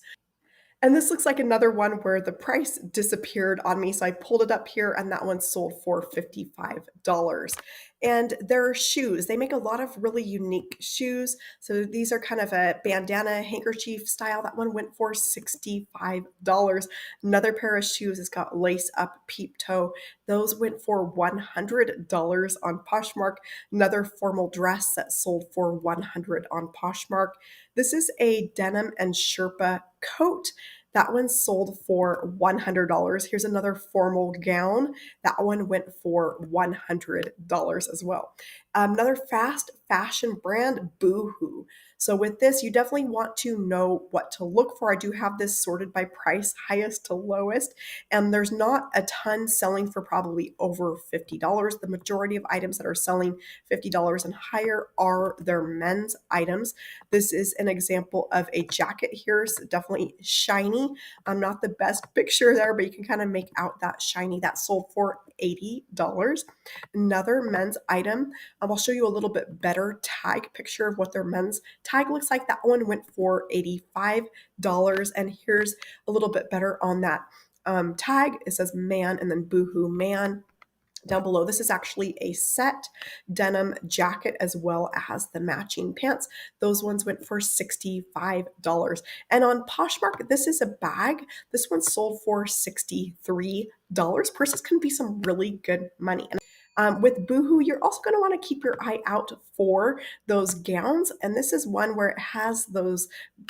And this looks like another one where the price disappeared on me. So I pulled it up here, and that one sold for $55. And their shoes, they make a lot of really unique shoes. So these are kind of a bandana handkerchief style. That one went for $65. Another pair of shoes has got lace up peep toe. Those went for $100 on Poshmark. Another formal dress that sold for $100 on Poshmark. This is a denim and Sherpa coat. That one sold for $100. Here's another formal gown. That one went for $100 as well. Another fast fashion brand, Boohoo. So with this, you definitely want to know what to look for. I do have this sorted by price, highest to lowest, and there's not a ton selling for probably over $50. The majority of items that are selling $50 and higher are their men's items. This is an example of a jacket here. It's definitely shiny. Not the best picture there, but you can kind of make out that shiny. That sold for $80. Another men's item. I'll show you a little bit better tag picture of what their men's tag looks like. That one went for $85. And here's a little bit better on that tag. It says man and then Boohoo man down below. This is actually a set denim jacket as well as the matching pants. Those ones went for $65. And on Poshmark, this is a bag. This one sold for $63. Purses can be some really good money. With Boohoo, you're also going to want to keep your eye out for those gowns. And this is one where it has those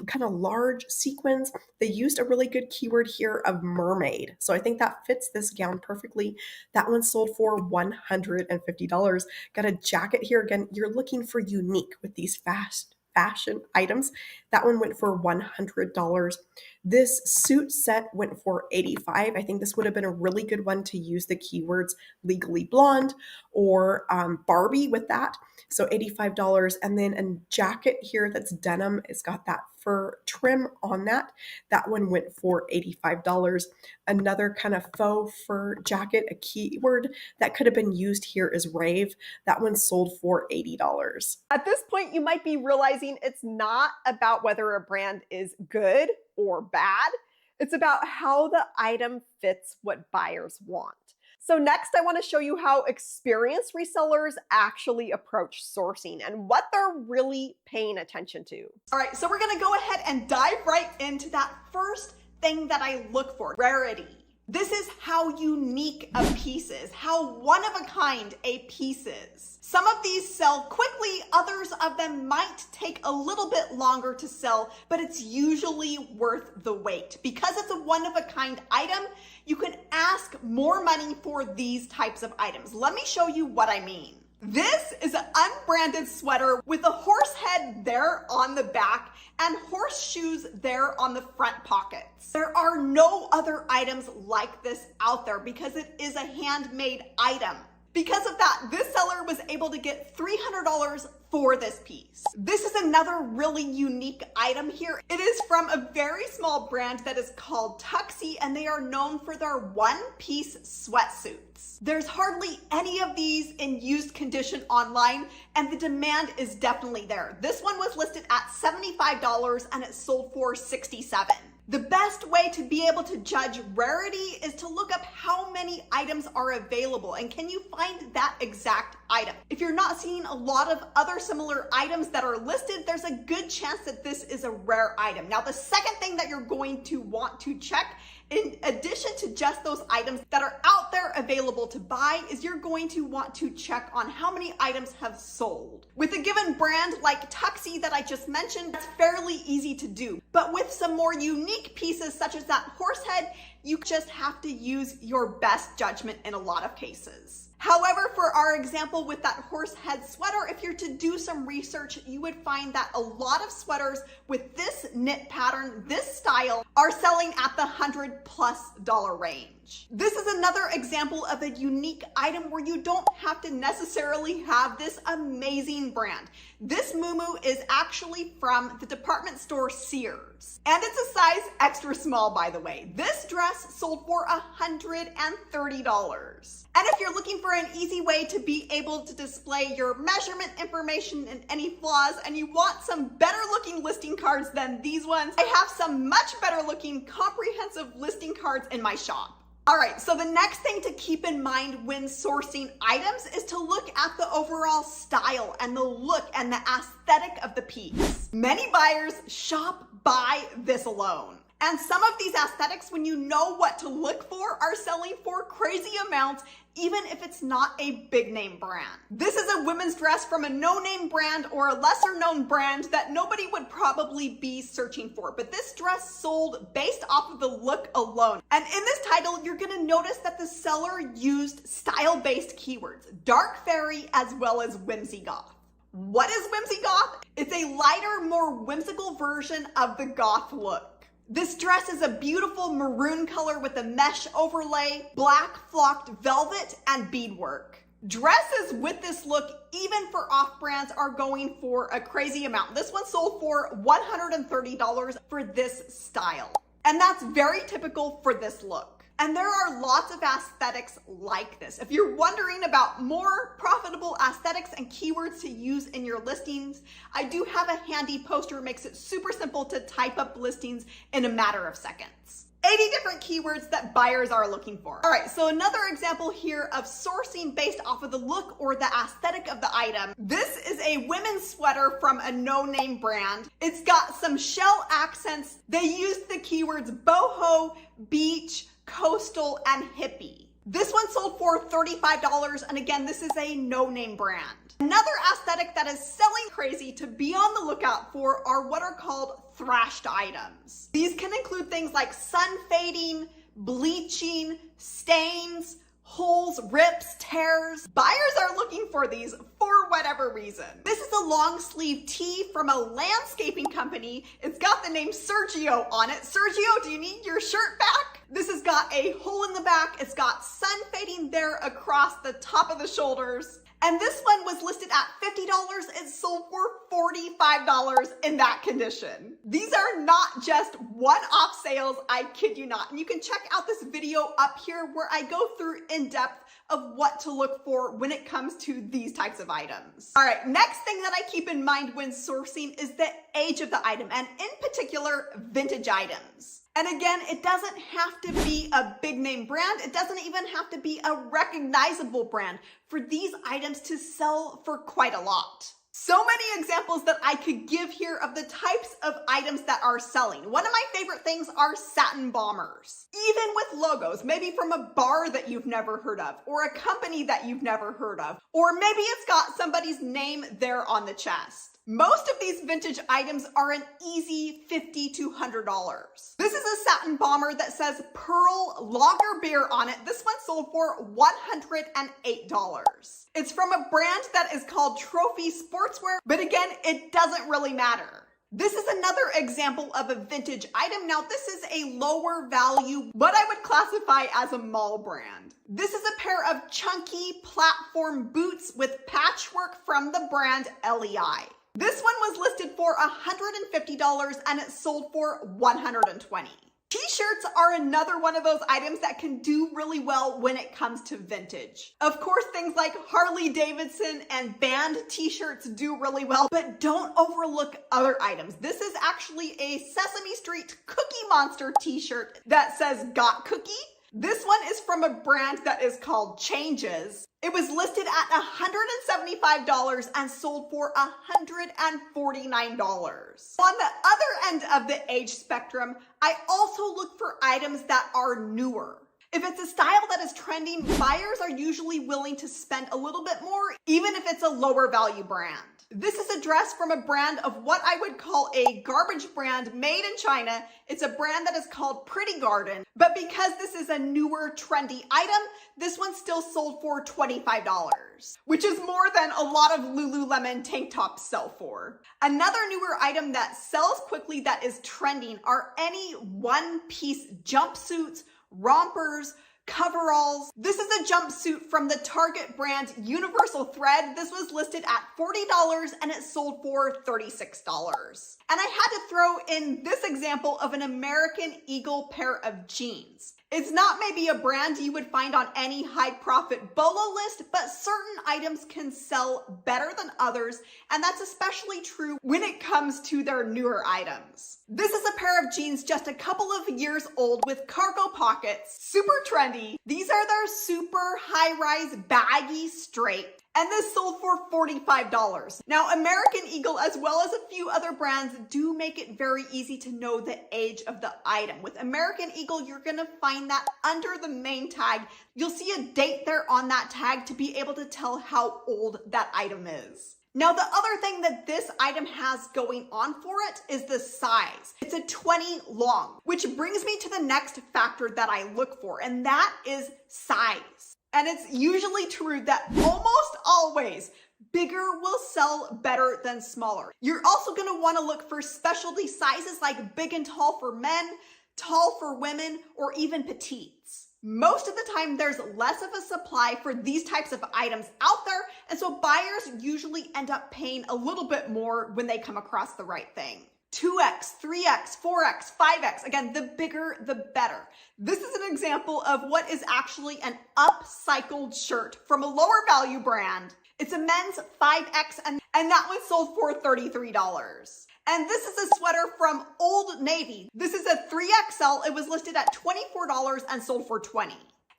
kind of large sequins. They used a really good keyword here of mermaid. So I think that fits this gown perfectly. That one sold for $150. Got a jacket here. Again, you're looking for unique with these fast fashion items. That one went for $100. This suit set went for $85. I think this would have been a really good one to use the keywords Legally Blonde or Barbie with that. So $85. And then a jacket here that's denim. It's got that fur trim on that. That one went for $85. Another kind of faux fur jacket, a keyword that could have been used here is rave. That one sold for $80. At this point, you might be realizing it's not about whether a brand is good or bad. It's about how the item fits what buyers want. So next, I want to show you how experienced resellers actually approach sourcing and what they're really paying attention to. All right, so we're going to go ahead and dive right into that first thing that I look for, rarity. This is how unique a piece is, how one of a kind a piece is. Some of these sell quickly, others of them might take a little bit longer to sell, but it's usually worth the wait. Because it's a one of a kind item, you can ask more money for these types of items. Let me show you what I mean. This is an unbranded sweater with a horse head there on the back and horseshoes there on the front pockets. There are no other items like this out there because it is a handmade item. Because of that, this seller was able to get $300 for this piece. This is another really unique item here. It is from a very small brand that is called Tuxie, and they are known for their one-piece sweatsuits. There's hardly any of these in used condition online, and the demand is definitely there. This one was listed at $75 and it sold for $67. The best way to be able to judge rarity is to look up how many items are available and can you find that exact item. If you're not seeing a lot of other similar items that are listed, there's a good chance that this is a rare item. Now, the second thing that you're going to want to check, in addition to just those items that are out there available to buy, is you're going to want to check on how many items have sold. With a given brand like Tuxie that I just mentioned, that's fairly easy to do. But with some more unique pieces such as that horse head, you just have to use your best judgment in a lot of cases. However, for our example with that horse head sweater, if you're to do some research, you would find that a lot of sweaters with this knit pattern, this style, are selling at the $100+ range. This is another example of a unique item where you don't have to necessarily have this amazing brand. This muumuu is actually from the department store Sears. And it's a size extra small, by the way. This dress sold for $130. And if you're looking for an easy way to be able to display your measurement information and any flaws, and you want some better looking listing cards than these ones, I have some much better looking comprehensive listing cards in my shop. All right, so the next thing to keep in mind when sourcing items is to look at the overall style and the look and the aesthetic of the piece. Many buyers shop by this alone. And some of these aesthetics, when you know what to look for, are selling for crazy amounts, even if it's not a big name brand. This is a women's dress from a no-name brand or a lesser known brand that nobody would probably be searching for, but this dress sold based off of the look alone. And in this title, you're gonna notice that the seller used style-based keywords, dark fairy as well as whimsy goth. What is whimsy goth? It's a lighter, more whimsical version of the goth look. This dress is a beautiful maroon color with a mesh overlay, black flocked velvet, and beadwork. Dresses with this look, even for off brands, are going for a crazy amount. This one sold for $130 for this style. And that's very typical for this look. And there are lots of aesthetics like this. If you're wondering about more profitable aesthetics and keywords to use in your listings, I do have a handy poster. It makes it super simple to type up listings in a matter of seconds. 80 different keywords that buyers are looking for. All right, so another example here of sourcing based off of the look or the aesthetic of the item. This is a women's sweater from a no-name brand. It's got some shell accents. They used the keywords boho, beach, coastal, and hippie. This one sold for $35, and again, this is a no-name brand. Another aesthetic that is selling crazy to be on the lookout for are what are called thrashed items. These can include things like sun fading, bleaching, stains, holes, rips, tears. Buyers are looking for these for whatever reason. This is a long sleeve tee from a landscaping company. It's got the name Sergio on it. Sergio, do you need your shirt back? This has got a hole in the back. It's got sun fading there across the top of the shoulders. And this one was listed at $50. It sold for $45 in that condition. These are not just one-off sales, I kid you not. And you can check out this video up here where I go through in depth of what to look for when it comes to these types of items. All right, next thing that I keep in mind when sourcing is the age of the item, and in particular, vintage items. And again, it doesn't have to be a big name brand. It doesn't even have to be a recognizable brand for these items to sell for quite a lot. So many examples that I could give here of the types of items that are selling. One of my favorite things are satin bombers, even with logos, maybe from a bar that you've never heard of, or a company that you've never heard of, or maybe it's got somebody's name there on the chest. Most of these vintage items are an easy $50 to $100. This is a satin bomber that says Pearl Lager Beer on it. This one sold for $108. It's from a brand that is called Trophy Sportswear, but again, it doesn't really matter. This is another example of a vintage item. Now, this is a lower value, what I would classify as a mall brand. This is a pair of chunky platform boots with patchwork from the brand LEI. This one was listed for $150 and it sold for $120. T-shirts are another one of those items that can do really well when it comes to vintage. Of course, things like Harley Davidson and band t-shirts do really well, but don't overlook other items. This is actually a Sesame Street Cookie Monster t-shirt that says "Got Cookie." This one is from a brand that is called Changes. It was listed at $175 and sold for $149. On the other end of the age spectrum, I also look for items that are newer. If it's a style that is trending, buyers are usually willing to spend a little bit more, even if it's a lower value brand. This is a dress from a brand of what I would call a garbage brand made in China. It's a brand that is called Pretty Garden, but because this is a newer trendy item, this one still sold for $25, which is more than a lot of Lululemon tank tops sell for. Another newer item that sells quickly that is trending are any one-piece jumpsuits, rompers, coveralls. This is a jumpsuit from the Target brand Universal Thread. This was listed at $40 and it sold for $36. And I had to throw in this example of an American Eagle pair of jeans. It's not maybe a brand you would find on any high profit BOLO list, but certain items can sell better than others, and that's especially true when it comes to their newer items. This is a pair of jeans just a couple of years old with cargo pockets, super trendy. These are their super high-rise baggy straight. And this sold for $45. Now, American Eagle, as well as a few other brands, do make it very easy to know the age of the item. With American Eagle, you're gonna find that under the main tag, you'll see a date there on that tag to be able to tell how old that item is. Now, the other thing that this item has going on for it is the size. It's a 20 long, which brings me to the next factor that I look for, and that is size. And it's usually true that almost always bigger will sell better than smaller. You're also going to want to look for specialty sizes like big and tall for men, tall for women, or even petites. Most of the time, there's less of a supply for these types of items out there, and so buyers usually end up paying a little bit more when they come across the right thing. 2X, 3X, 4X, 5X. Again, the bigger, the better. This is an example of what is actually an upcycled shirt from a lower value brand. It's a men's 5X, and that one sold for $33. And this is a sweater from Old Navy. This is a 3XL. It was listed at $24 and sold for $20.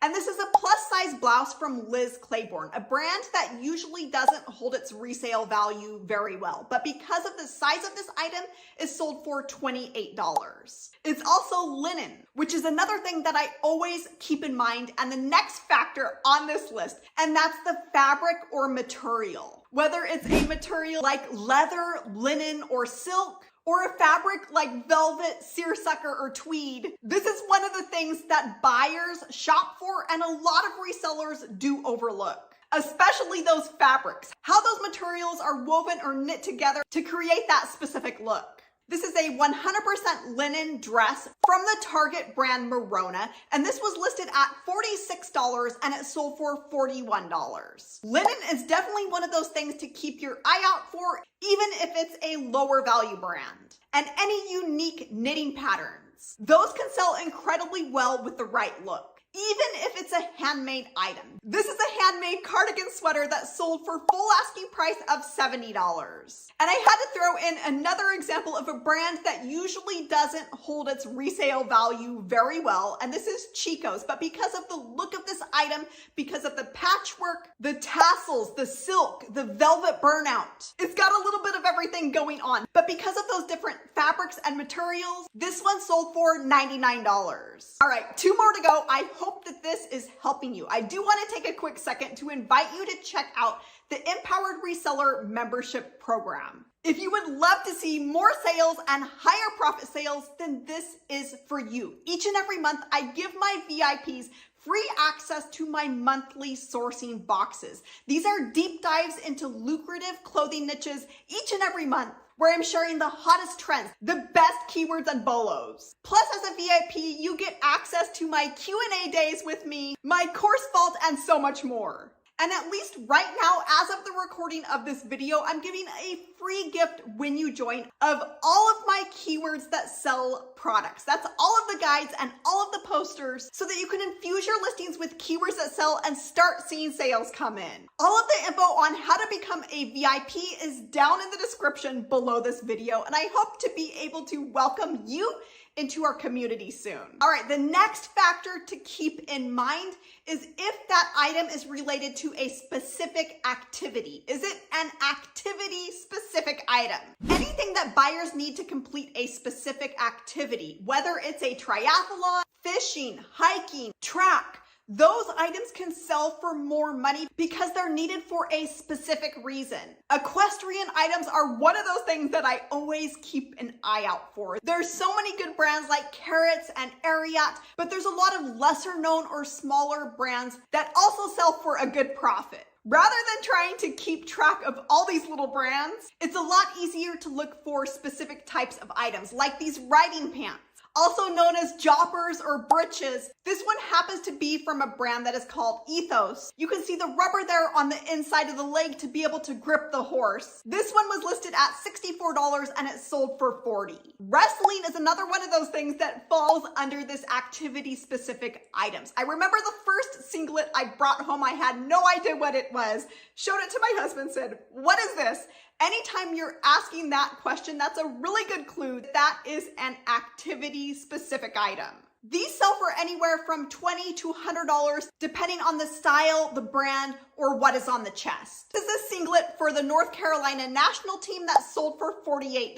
And this is a plus size blouse from Liz Claiborne, a brand that usually doesn't hold its resale value very well. But because of the size of this item, it's sold for $28. It's also linen, which is another thing that I always keep in mind, and the next factor on this list, and that's the fabric or material. Whether it's a material like leather, linen, or silk, or a fabric like velvet, seersucker, or tweed. This is one of the things that buyers shop for and a lot of resellers do overlook, especially those fabrics, how those materials are woven or knit together to create that specific look. This is a 100% linen dress from the Target brand Merona, and this was listed at $46 and it sold for $41. Linen is definitely one of those things to keep your eye out for, even if it's a lower value brand. And any unique knitting patterns, those can sell incredibly well with the right look, even if it's a handmade item. This is a handmade cardigan sweater that sold for full asking price of $70. And I had to throw in another example of a brand that usually doesn't hold its resale value very well, and this is Chico's. But because of the look of this item, because of the patchwork, the tassels, the silk, the velvet burnout, it's got a little bit of everything going on. But because of those different fabrics and materials, this one sold for $99. All right, 2 more to go. I hope that this is helping you. I do want to take a quick second to invite you to check out the Empowered Reseller membership program. If you would love to see more sales and higher profit sales, then this is for you. Each and every month, I give my VIPs free access to my monthly sourcing boxes. These are deep dives into lucrative clothing niches each and every month, where I'm sharing the hottest trends, the best keywords and BOLOs. Plus, as a VIP, you get access to my Q&A days with me, my course vault, and so much more. And at least right now, as of the recording of this video, I'm giving a free gift when you join of all of my keywords that sell products. That's all of the guides and all of the posters so that you can infuse your listings with keywords that sell and start seeing sales come in. All of the info on how to become a VIP is down in the description below this video, and I hope to be able to welcome you into our community soon. All right, the next factor to keep in mind is if that item is related to a specific activity. Is it an activity-specific item? Anything that buyers need to complete a specific activity, whether it's a triathlon, fishing, hiking, track, those items can sell for more money because they're needed for a specific reason. Equestrian items are one of those things that I always keep an eye out for. There's so many good brands like Carrots and Ariat, but there's a lot of lesser known or smaller brands that also sell for a good profit. Rather than trying to keep track of all these little brands, it's a lot easier to look for specific types of items like these riding pants, also known as joppers or breeches. This one happens to be from a brand that is called Ethos. You can see the rubber there on the inside of the leg to be able to grip the horse. This one was listed at $64 and it sold for $40. Wrestling is another one of those things that falls under this activity specific items. I remember the first singlet I brought home, I had no idea what it was. Showed it to my husband, said, "What is this?" Anytime you're asking that question, that's a really good clue that is an activity specific item. These sell for anywhere from $20 to $100 depending on the style, the brand, or what is on the chest. This is a singlet for the North Carolina national team that sold for $48.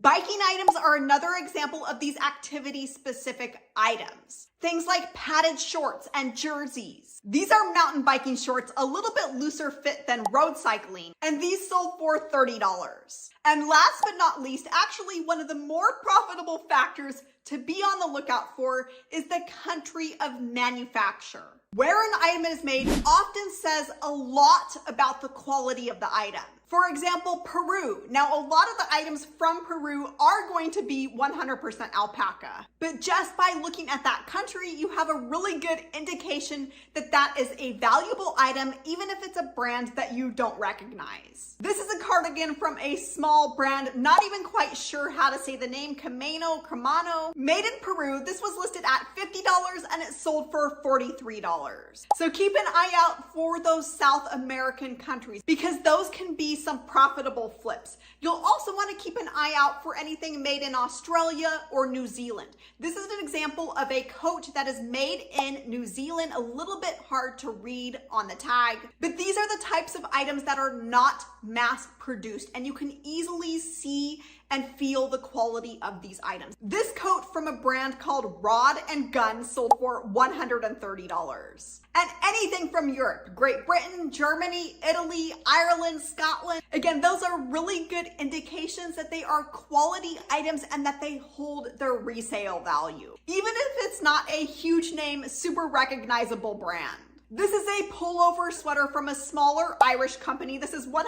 Biking items are another example of these activity-specific items. Things like padded shorts and jerseys. These are mountain biking shorts, a little bit looser fit than road cycling, and these sold for $30. And last but not least, actually one of the more profitable factors to be on the lookout for is the country of manufacture. Where an item is made often says a lot about the quality of the item. For example, Peru. Now, a lot of the items from Peru are going to be 100% alpaca. But just by looking at that country, you have a really good indication that that is a valuable item, even if it's a brand that you don't recognize. This is a cardigan from a small brand, not even quite sure how to say the name, Camano. Made in Peru, this was listed at $50 and it sold for $43. So keep an eye out for those South American countries because those can be some profitable flips. You'll also want to keep an eye out for anything made in Australia or New Zealand. This is an example of a coat that is made in New Zealand, a little bit hard to read on the tag, but these are the types of items that are not mass produced and you can easily see and feel the quality of these items. This coat from a brand called Rod and Gun sold for $130. And anything from Europe, Great Britain, Germany, Italy, Ireland, Scotland. Again, those are really good indications that they are quality items and that they hold their resale value. Even if it's not a huge name, super recognizable brand. This is a pullover sweater from a smaller Irish company. This is 100%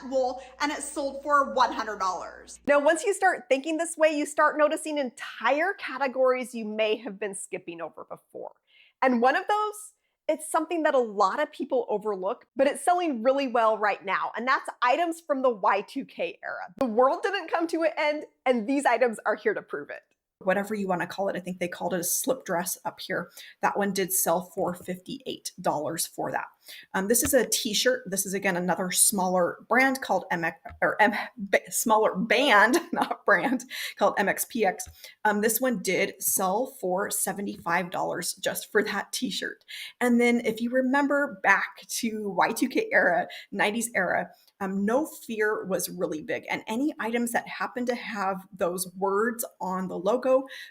wool and it sold for $100. Now, once you start thinking this way, you start noticing entire categories you may have been skipping over before. And one of those, it's something that a lot of people overlook, but it's selling really well right now. And that's items from the Y2K era. The world didn't come to an end, and these items are here to prove it. Whatever you want to call it. I think they called it a slip dress up here. That one did sell for $58 for that. This is a t-shirt. This is again another smaller brand called smaller band, not brand, called MXPX. This one did sell for $75 just for that t-shirt. And then if you remember back to Y2K era, 90s era, No Fear was really big, and any items that happen to have those words on the logo,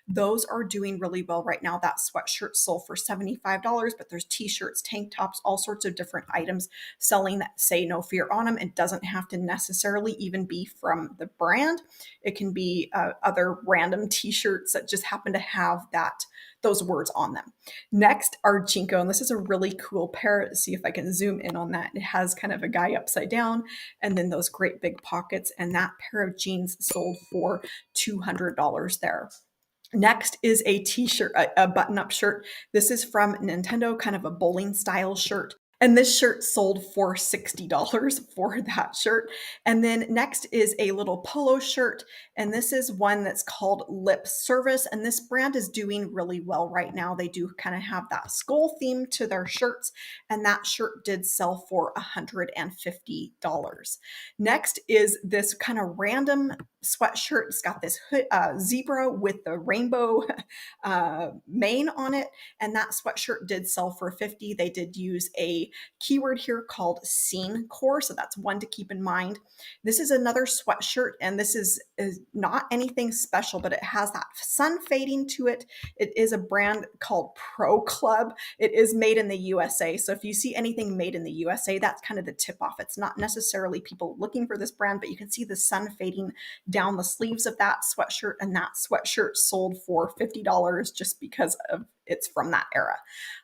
those are doing really well right now. That sweatshirt sold for $75, but there's t-shirts, tank tops, all sorts of different items selling that say No Fear on them. It doesn't have to necessarily even be from the brand. It can be other random t-shirts that just happen to have those words on them. Next are Jinko, and this is a really cool pair. Let's see if I can zoom in on that. It has kind of a guy upside down and then those great big pockets, and that pair of jeans sold for $200 there. Next is a t-shirt, a button-up shirt. This is from Nintendo, kind of a bowling style shirt. And this shirt sold for $60 for that shirt. And then next is a little polo shirt. And this is one that's called Lip Service. And this brand is doing really well right now. They do kind of have that skull theme to their shirts. And that shirt did sell for $150. Next is this kind of random sweatshirt. It's got this hood, zebra with the rainbow mane on it. And that sweatshirt did sell for $50. They did use a keyword here called scene core, so that's one to keep in mind. This is another sweatshirt, and this is not anything special, but it has that sun fading to it. It is a brand called Pro Club. It is made in the USA, so if you see anything made in the USA, that's kind of the tip off. It's not necessarily people looking for this brand, but you can see the sun fading down the sleeves of that sweatshirt, and that sweatshirt sold for $50 just because of it's from that era.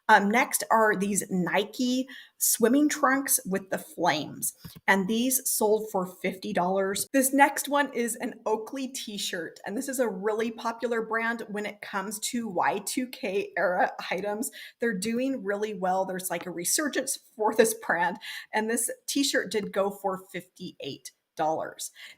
Next are these Nike swimming trunks with the flames, and these sold for $50. This next one is an Oakley t-shirt, and this is a really popular brand when it comes to Y2K era items. They're doing really well. There's like a resurgence for this brand, and this t-shirt did go for $58.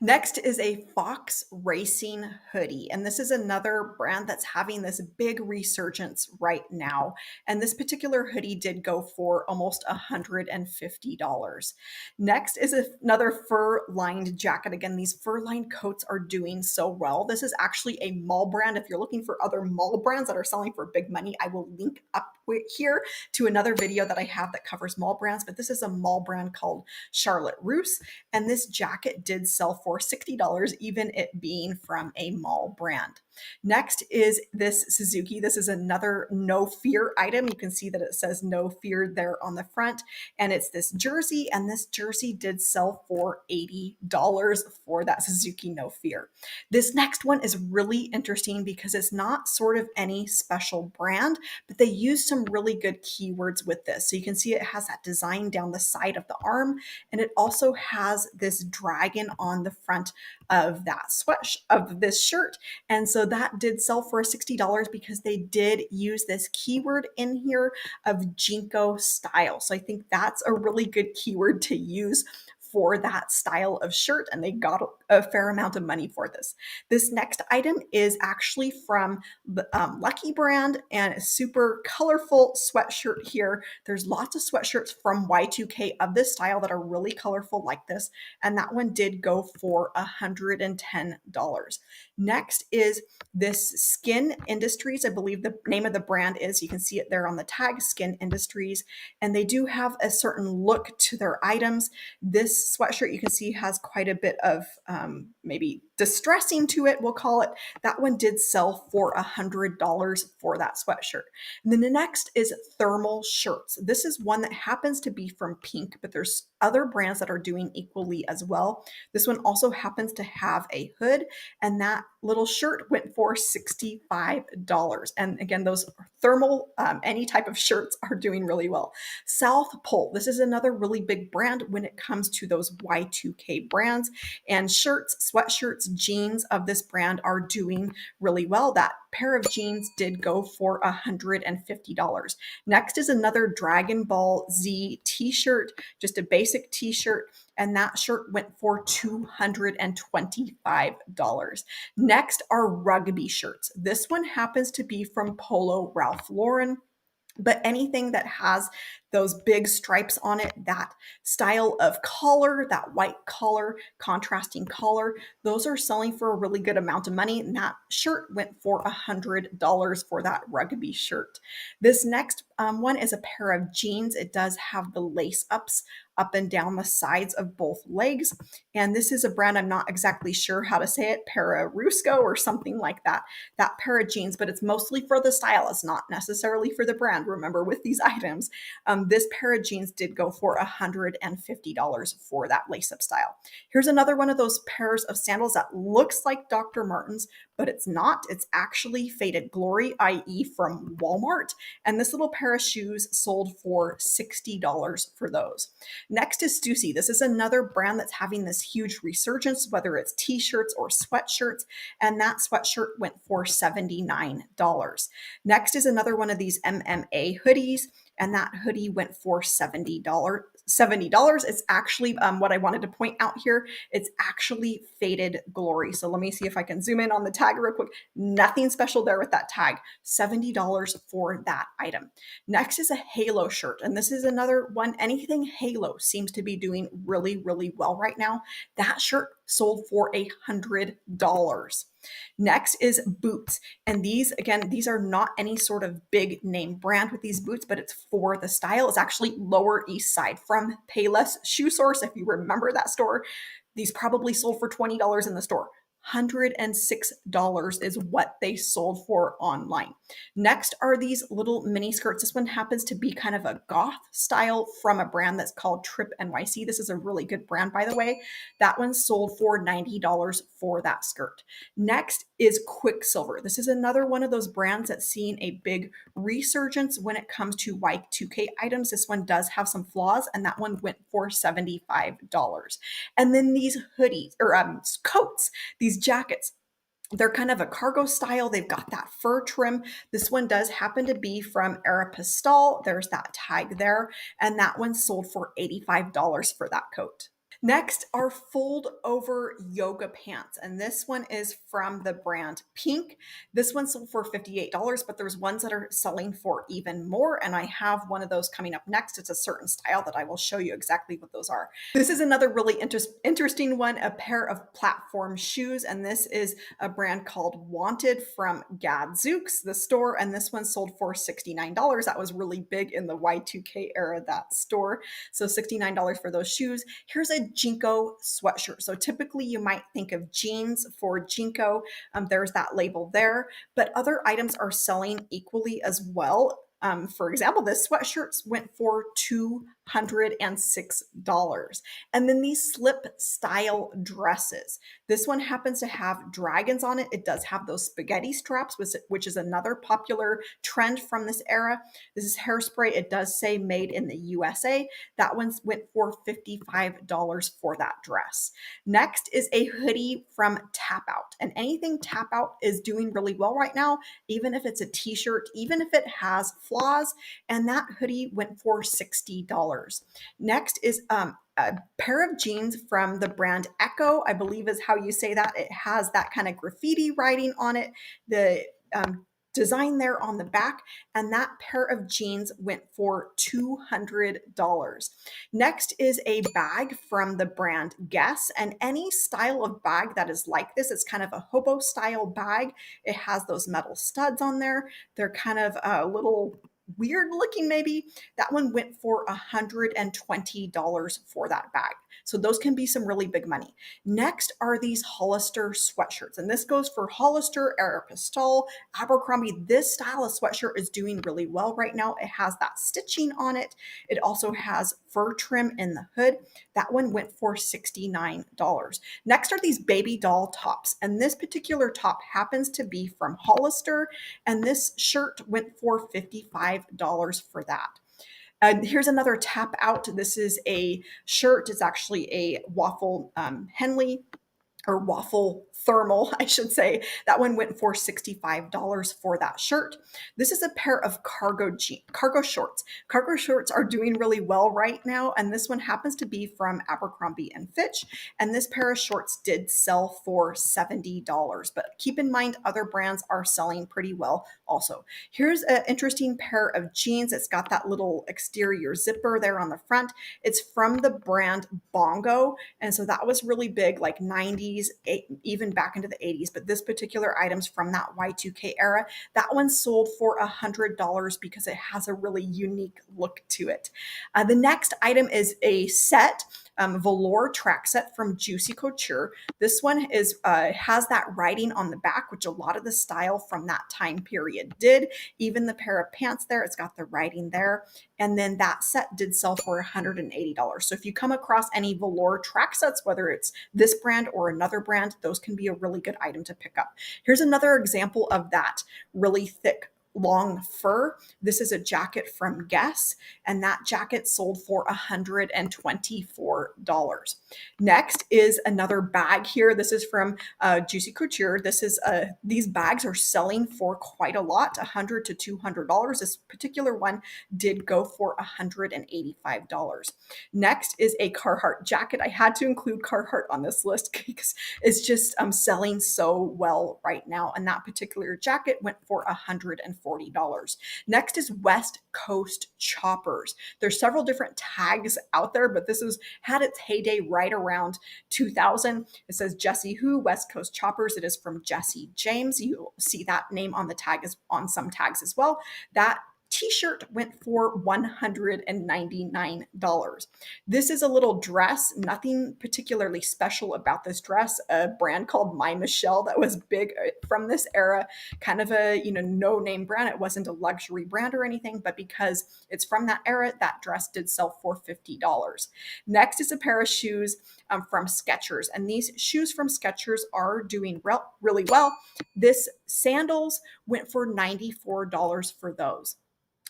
Next is a Fox Racing hoodie, and this is another brand that's having this big resurgence right now, and this particular hoodie did go for almost $150. Next is another fur-lined jacket. Again, these fur-lined coats are doing so well. This is actually a mall brand. If you're looking for other mall brands that are selling for big money, I will link up We're here to another video that I have that covers mall brands, but this is a mall brand called Charlotte Russe, and this jacket did sell for $60, even it being from a mall brand. Next is this Suzuki. This is another no fear item. You can see that it says no fear there on the front, and it's this jersey, and this jersey did sell for $80 for that Suzuki no fear. This next one is really interesting because it's not sort of any special brand, but they use some really good keywords with this. So you can see it has that design down the side of the arm, and it also has this dragon on the front of that of this shirt. And so that did sell for $60 because they did use this keyword in here of Jinko style. So I think that's a really good keyword to use for that style of shirt, and they got a fair amount of money for this. This next item is actually from the Lucky brand, and a super colorful sweatshirt here. There's lots of sweatshirts from Y2K of this style that are really colorful like this, and that one did go for $110. Next is this Skin Industries. I believe the name of the brand is, you can see it there on the tag, Skin Industries, and they do have a certain look to their items. This sweatshirt you can see has quite a bit of maybe distressing to it, we'll call it. That one did sell for $100 for that sweatshirt. And then the next is thermal shirts. This is one that happens to be from Pink, but there's other brands that are doing equally as well. This one also happens to have a hood, and that little shirt went for $65. And again, those thermal, any type of shirts are doing really well. South Pole, this is another really big brand when it comes to those Y2K brands, and shirts, sweatshirts, jeans of this brand are doing really well. That pair of jeans did go for $150. Next is another Dragon Ball Z t-shirt, just a basic t-shirt, and that shirt went for $225. Next are rugby shirts. This one happens to be from Polo Ralph Lauren, but anything that has those big stripes on it, that style of collar, that white collar, contrasting collar, those are selling for a really good amount of money. And that shirt went for $100 for that rugby shirt. This next one is a pair of jeans. It does have the lace ups up and down the sides of both legs. And this is a brand, I'm not exactly sure how to say it, Rusco or something like that, that pair of jeans, but it's mostly for the style. It's not necessarily for the brand. Remember, with these items, this pair of jeans did go for $150 for that lace-up style. Here's another one of those pairs of sandals that looks like Dr. Martens, but it's not. It's actually Faded Glory, i.e. from Walmart. And this little pair of shoes sold for $60 for those. Next is Stussy. This is another brand that's having this huge resurgence, whether it's t-shirts or sweatshirts, and that sweatshirt went for $79. Next is another one of these MMA hoodies, and that hoodie went for $70. It's actually what I wanted to point out here. It's actually Faded Glory. So let me see if I can zoom in on the tag real quick. Nothing special there with that tag. $70 for that item. Next is a Halo shirt, and this is another one. Anything Halo seems to be doing really, really well right now. That shirt sold for $100. Next is boots. And these, again, these are not any sort of big name brand with these boots, but it's for the style. It's actually Lower East Side from Payless Shoe Source. If you remember that store, these probably sold for $20 in the store. $106 is what they sold for online. Next are these little mini skirts. This one happens to be kind of a goth style from a brand that's called Trip NYC. This is a really good brand, by the way. That one sold for $90 for that skirt. Next is Quicksilver. This is another one of those brands that's seeing a big resurgence when it comes to Y2K items. This one does have some flaws, and that one went for $75. And then these hoodies or coats, these jackets, they're kind of a cargo style. They've got that fur trim. This one does happen to be from Aeropostale. There's that tag there. And that one sold for $85 for that coat. Next are fold over yoga pants. And this one is from the brand Pink. This one sold for $58, but there's ones that are selling for even more. And I have one of those coming up next. It's a certain style that I will show you exactly what those are. This is another really interesting one, a pair of platform shoes. And this is a brand called Wanted from Gadzooks, the store. And this one sold for $69. That was really big in the Y2K era, that store. So $69 for those shoes. Here's a Jinko sweatshirt. So typically you might think of jeans for Jinko. There's that label there, but other items are selling equally as well. For example, this sweatshirt went for $206. And then these slip style dresses. This one happens to have dragons on it. It does have those spaghetti straps, which is another popular trend from this era. This is hairspray. It does say made in the USA. That one went for $55 for that dress. Next is a hoodie from Tap Out. And anything Tap Out is doing really well right now, even if it's a t-shirt, even if it has flaws. And that hoodie went for $60. Next is a pair of jeans from the brand Echo, I believe is how you say that. It has that kind of graffiti writing on it. The design there on the back, and that pair of jeans went for $200. Next is a bag from the brand Guess, and any style of bag that is like this, it's kind of a hobo style bag. It has those metal studs on there. They're kind of a little weird looking maybe. That one went for $120 for that bag. So those can be some really big money. Next are these Hollister sweatshirts. And this goes for Hollister, Aeropostale, Abercrombie. This style of sweatshirt is doing really well right now. It has that stitching on it. It also has fur trim in the hood. That one went for $69. Next are these baby doll tops. And this particular top happens to be from Hollister. And this shirt went for $55 for that. Here's another Tap Out. This is a shirt. It's actually a waffle Henley or waffle thermal, I should say. That one went for $65 for that shirt. This is a pair of cargo shorts. Cargo shorts are doing really well right now, and this one happens to be from Abercrombie and Fitch, and this pair of shorts did sell for $70, but keep in mind other brands are selling pretty well also. Here's an interesting pair of jeans. It's got that little exterior zipper there on the front. It's from the brand Bongo, and so that was really big, like 90s, even back into the 80s, but this particular item's from that Y2K era. That one sold for $100 because it has a really unique look to it. The next item is a set, velour track set from Juicy Couture. This one is has that writing on the back, which a lot of the style from that time period did. Even the pair of pants there, it's got the writing there. And then that set did sell for $180. So if you come across any velour track sets, whether it's this brand or another brand, those can be a really good item to pick up. Here's another example of that really thick long fur. This is a jacket from Guess, and that jacket sold for $124. Next is another bag here. This is from Juicy Couture. This is these bags are selling for quite a lot, $100 to $200. This particular one did go for $185. Next is a Carhartt jacket. I had to include Carhartt on this list because it's just selling so well right now, and that particular jacket went for $140. Next is West Coast choppers. There's several different tags out there, but this had its heyday right around 2000. It says Jesse Who, West Coast choppers. It is from Jesse James. You'll see that name on the tag on some tags as well. That t-shirt went for $199. This is a little dress, nothing particularly special about this dress. A brand called My Michelle that was big from this era, kind of a no-name brand. It wasn't a luxury brand or anything, but because it's from that era, that dress did sell for $50. Next is a pair of shoes from Skechers, and these shoes from Skechers are doing really well. This sandals went for $94 for those.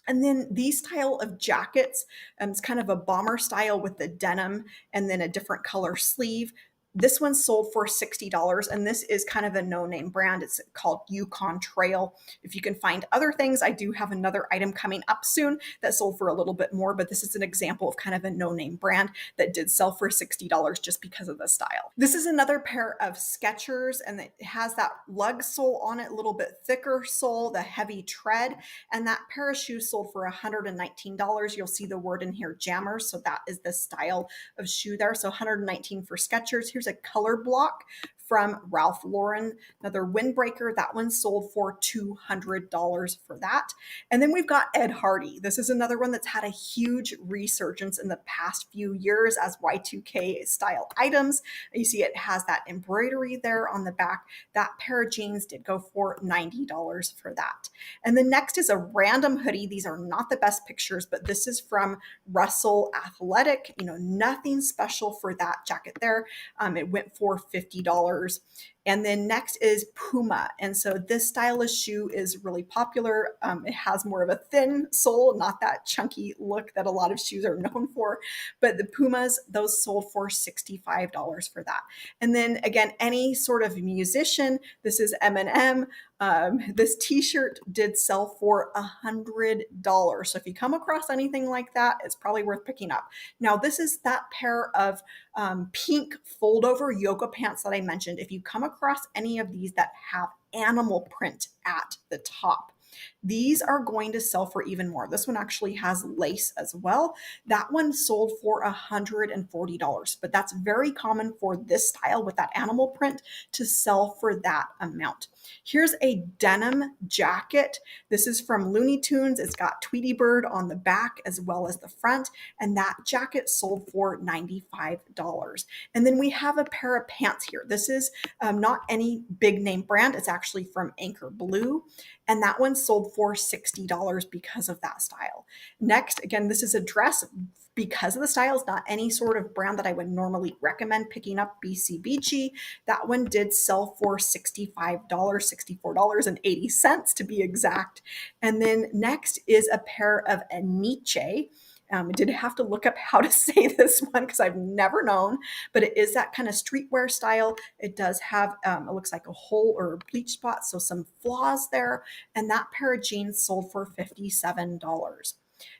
And then these style of jackets, it's kind of a bomber style with the denim and then a different color sleeve. This one sold for $60, and this is kind of a no-name brand. It's called Yukon Trail. If you can find other things, I do have another item coming up soon that sold for a little bit more, but this is an example of kind of a no-name brand that did sell for $60 just because of the style. This is another pair of Skechers, and it has that lug sole on it, a little bit thicker sole, the heavy tread, and that pair of shoes sold for $119. You'll see the word in here, jammers, so that is the style of shoe there. So $119 for Skechers. Here's a color block from Ralph Lauren, another windbreaker. That one sold for $200 for that. And then we've got Ed Hardy. This is another one that's had a huge resurgence in the past few years as Y2K style items. You see it has that embroidery there on the back. That pair of jeans did go for $90 for that. And then next is a random hoodie. These are not the best pictures, but this is from Russell Athletic. Nothing special for that jacket there. It went for $50. And then next is Puma. And so this stylish shoe is really popular. It has more of a thin sole, not that chunky look that a lot of shoes are known for. But the Pumas, those sold for $65 for that. And then again, any sort of musician, this is Eminem. This t-shirt did sell for $100. So if you come across anything like that, it's probably worth picking up. Now, this is that pair of pink fold-over yoga pants that I mentioned. If you come across any of these that have animal print at the top, these are going to sell for even more. This one actually has lace as well. That one sold for $140, but that's very common for this style with that animal print to sell for that amount. Here's a denim jacket. This is from Looney Tunes. It's got Tweety Bird on the back as well as the front, and that jacket sold for $95. And then we have a pair of pants here. This is not any big name brand. It's actually from Anchor Blue, and that one sold for $60 because of that style. Next, again, this is a dress because of the style. It's not any sort of brand that I would normally recommend picking up. BC Beachy, that one did sell for $65, $64.80 to be exact. And then next is a pair of Aniche. I did have to look up how to say this one because I've never known, but it is that kind of streetwear style. It does have, it looks like a hole or a bleach spot, so some flaws there. And that pair of jeans sold for $57.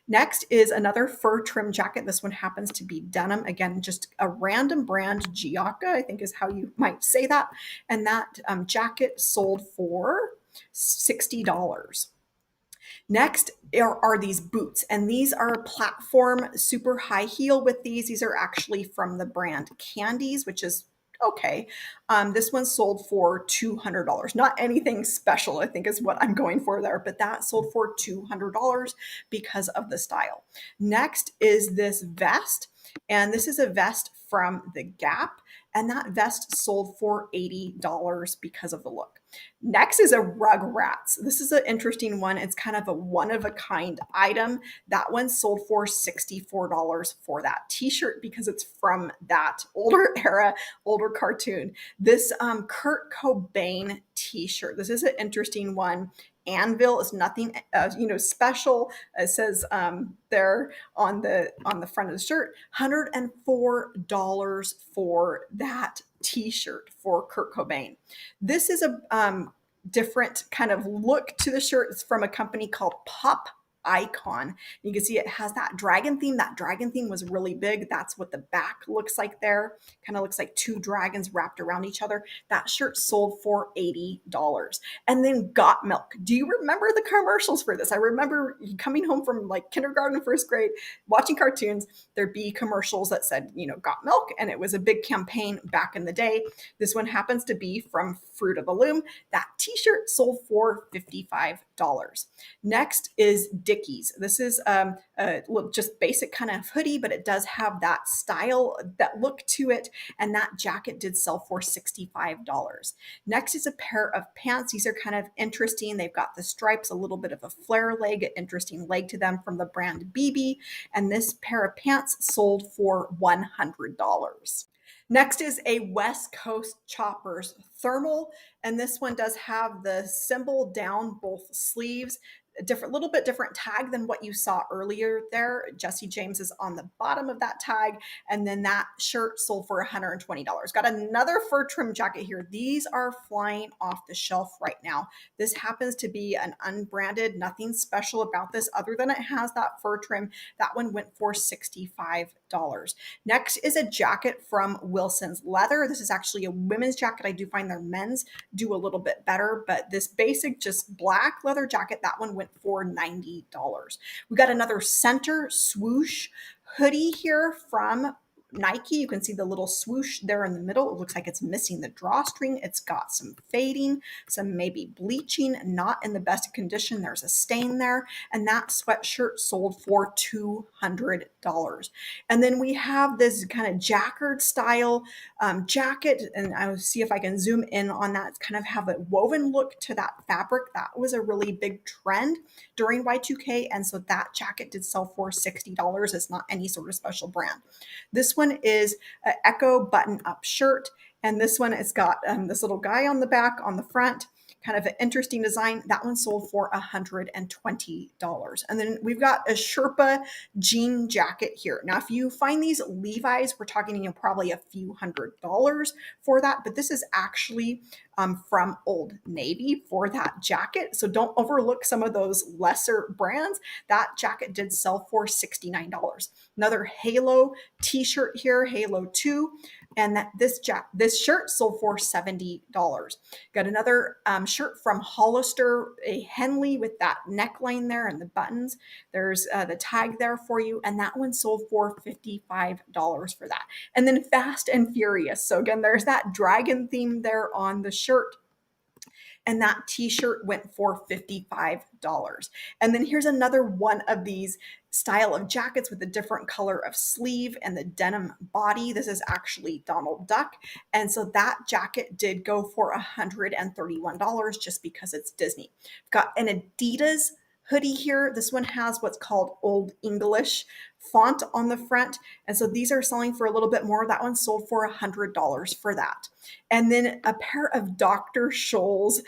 Next is another fur trim jacket. This one happens to be denim. Again, just a random brand, Giacca, I think is how you might say that. And that jacket sold for $60. Next are these boots, and these are platform super high heel with these. These are actually from the brand Candies, which is okay. This one sold for $200. Not anything special, I think is what I'm going for there, but that sold for $200 because of the style. Next is this vest, and this is a vest from the Gap, and that vest sold for $80 because of the look. Next is a Rugrats. This is an interesting one. It's kind of a one-of-a-kind item. That one sold for $64 for that t-shirt because it's from that older era, older cartoon. This Kurt Cobain t-shirt. This is an interesting one. Anvil is nothing, special. It says there on the front of the shirt, $104 for that t-shirt for Kurt Cobain. This is a different kind of look to the shirt. It's from a company called Pop Icon. You can see it has that dragon theme. That dragon theme was really big. That's what the back looks like there. Kind of looks like two dragons wrapped around each other. That shirt sold for $80. And then Got Milk. Do you remember the commercials for this? I remember coming home from like kindergarten, first grade, watching cartoons. There'd be commercials that said, Got Milk. And it was a big campaign back in the day. This one happens to be from Fruit of the Loom. That t-shirt sold for $55. Next is Dickies. This is just basic kind of hoodie, but it does have that style, that look to it, and that jacket did sell for $65. Next is a pair of pants. These are kind of interesting. They've got the stripes, a little bit of a flare leg, interesting leg to them from the brand BB, and this pair of pants sold for $100. Next is a West Coast Choppers thermal, and this one does have the symbol down both sleeves. a little bit different tag than what you saw earlier there. Jesse James is on the bottom of that tag. And then that shirt sold for $120. Got another fur trim jacket here. These are flying off the shelf right now. This happens to be an unbranded, nothing special about this other than it has that fur trim. That one went for $65. Next is a jacket from Wilson's Leather. This is actually a women's jacket. I do find their men's do a little bit better, but this basic just black leather jacket, that one went for $90. We got another center swoosh hoodie here from Nike. You can see the little swoosh there in the middle. It looks like it's missing the drawstring. It's got some fading, some maybe bleaching, not in the best condition. There's a stain there. And that sweatshirt sold for $200. And then we have this kind of jacquard style jacket. And I'll see if I can zoom in on that. It's kind of have a woven look to that fabric. That was a really big trend during Y2K. And so that jacket did sell for $60. It's not any sort of special brand. This one is an Echo button-up shirt, and this one has got this little guy on the back, on the front, kind of an interesting design. That one sold for $120. And then we've got a Sherpa jean jacket here. Now, if you find these Levi's, we're talking probably a few $100s for that, but this is actually from Old Navy for that jacket. So don't overlook some of those lesser brands. That jacket did sell for $69. Another Halo t-shirt here, Halo 2. And this shirt sold for $70. Got another shirt from Hollister, a Henley with that neckline there and the buttons. There's the tag there for you, and that one sold for $55 for that. And then Fast and Furious. So again, there's that dragon theme there on the shirt. And that t-shirt went for $55. And then here's another one of these style of jackets with a different color of sleeve and the denim body. This is actually Donald Duck. And so that jacket did go for $131 just because it's Disney. Got an Adidas hoodie here. This one has what's called Old English font on the front. And so these are selling for a little bit more. That one sold for $100 for that. And then a pair of Dr. Scholl's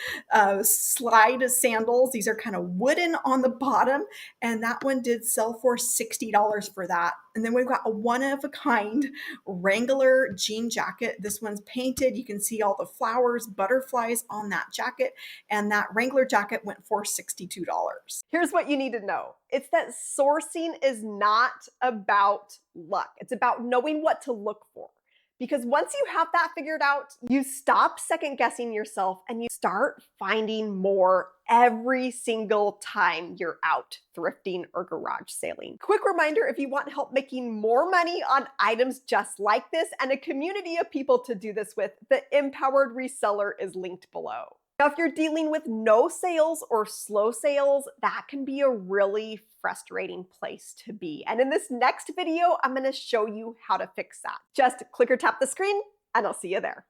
slide sandals. These are kind of wooden on the bottom. And that one did sell for $60 for that. And then we've got a one-of-a-kind Wrangler jean jacket. This one's painted. You can see all the flowers, butterflies on that jacket. And that Wrangler jacket went for $62. Here's what you need to know. It's that sourcing is not about luck. It's about knowing what to look for. Because once you have that figured out, you stop second guessing yourself and you start finding more every single time you're out thrifting or garage sailing. Quick reminder, if you want help making more money on items just like this and a community of people to do this with, the Empowered Reseller is linked below. Now, if you're dealing with no sales or slow sales, that can be a really frustrating place to be. And in this next video, I'm going to show you how to fix that. Just click or tap the screen and I'll see you there.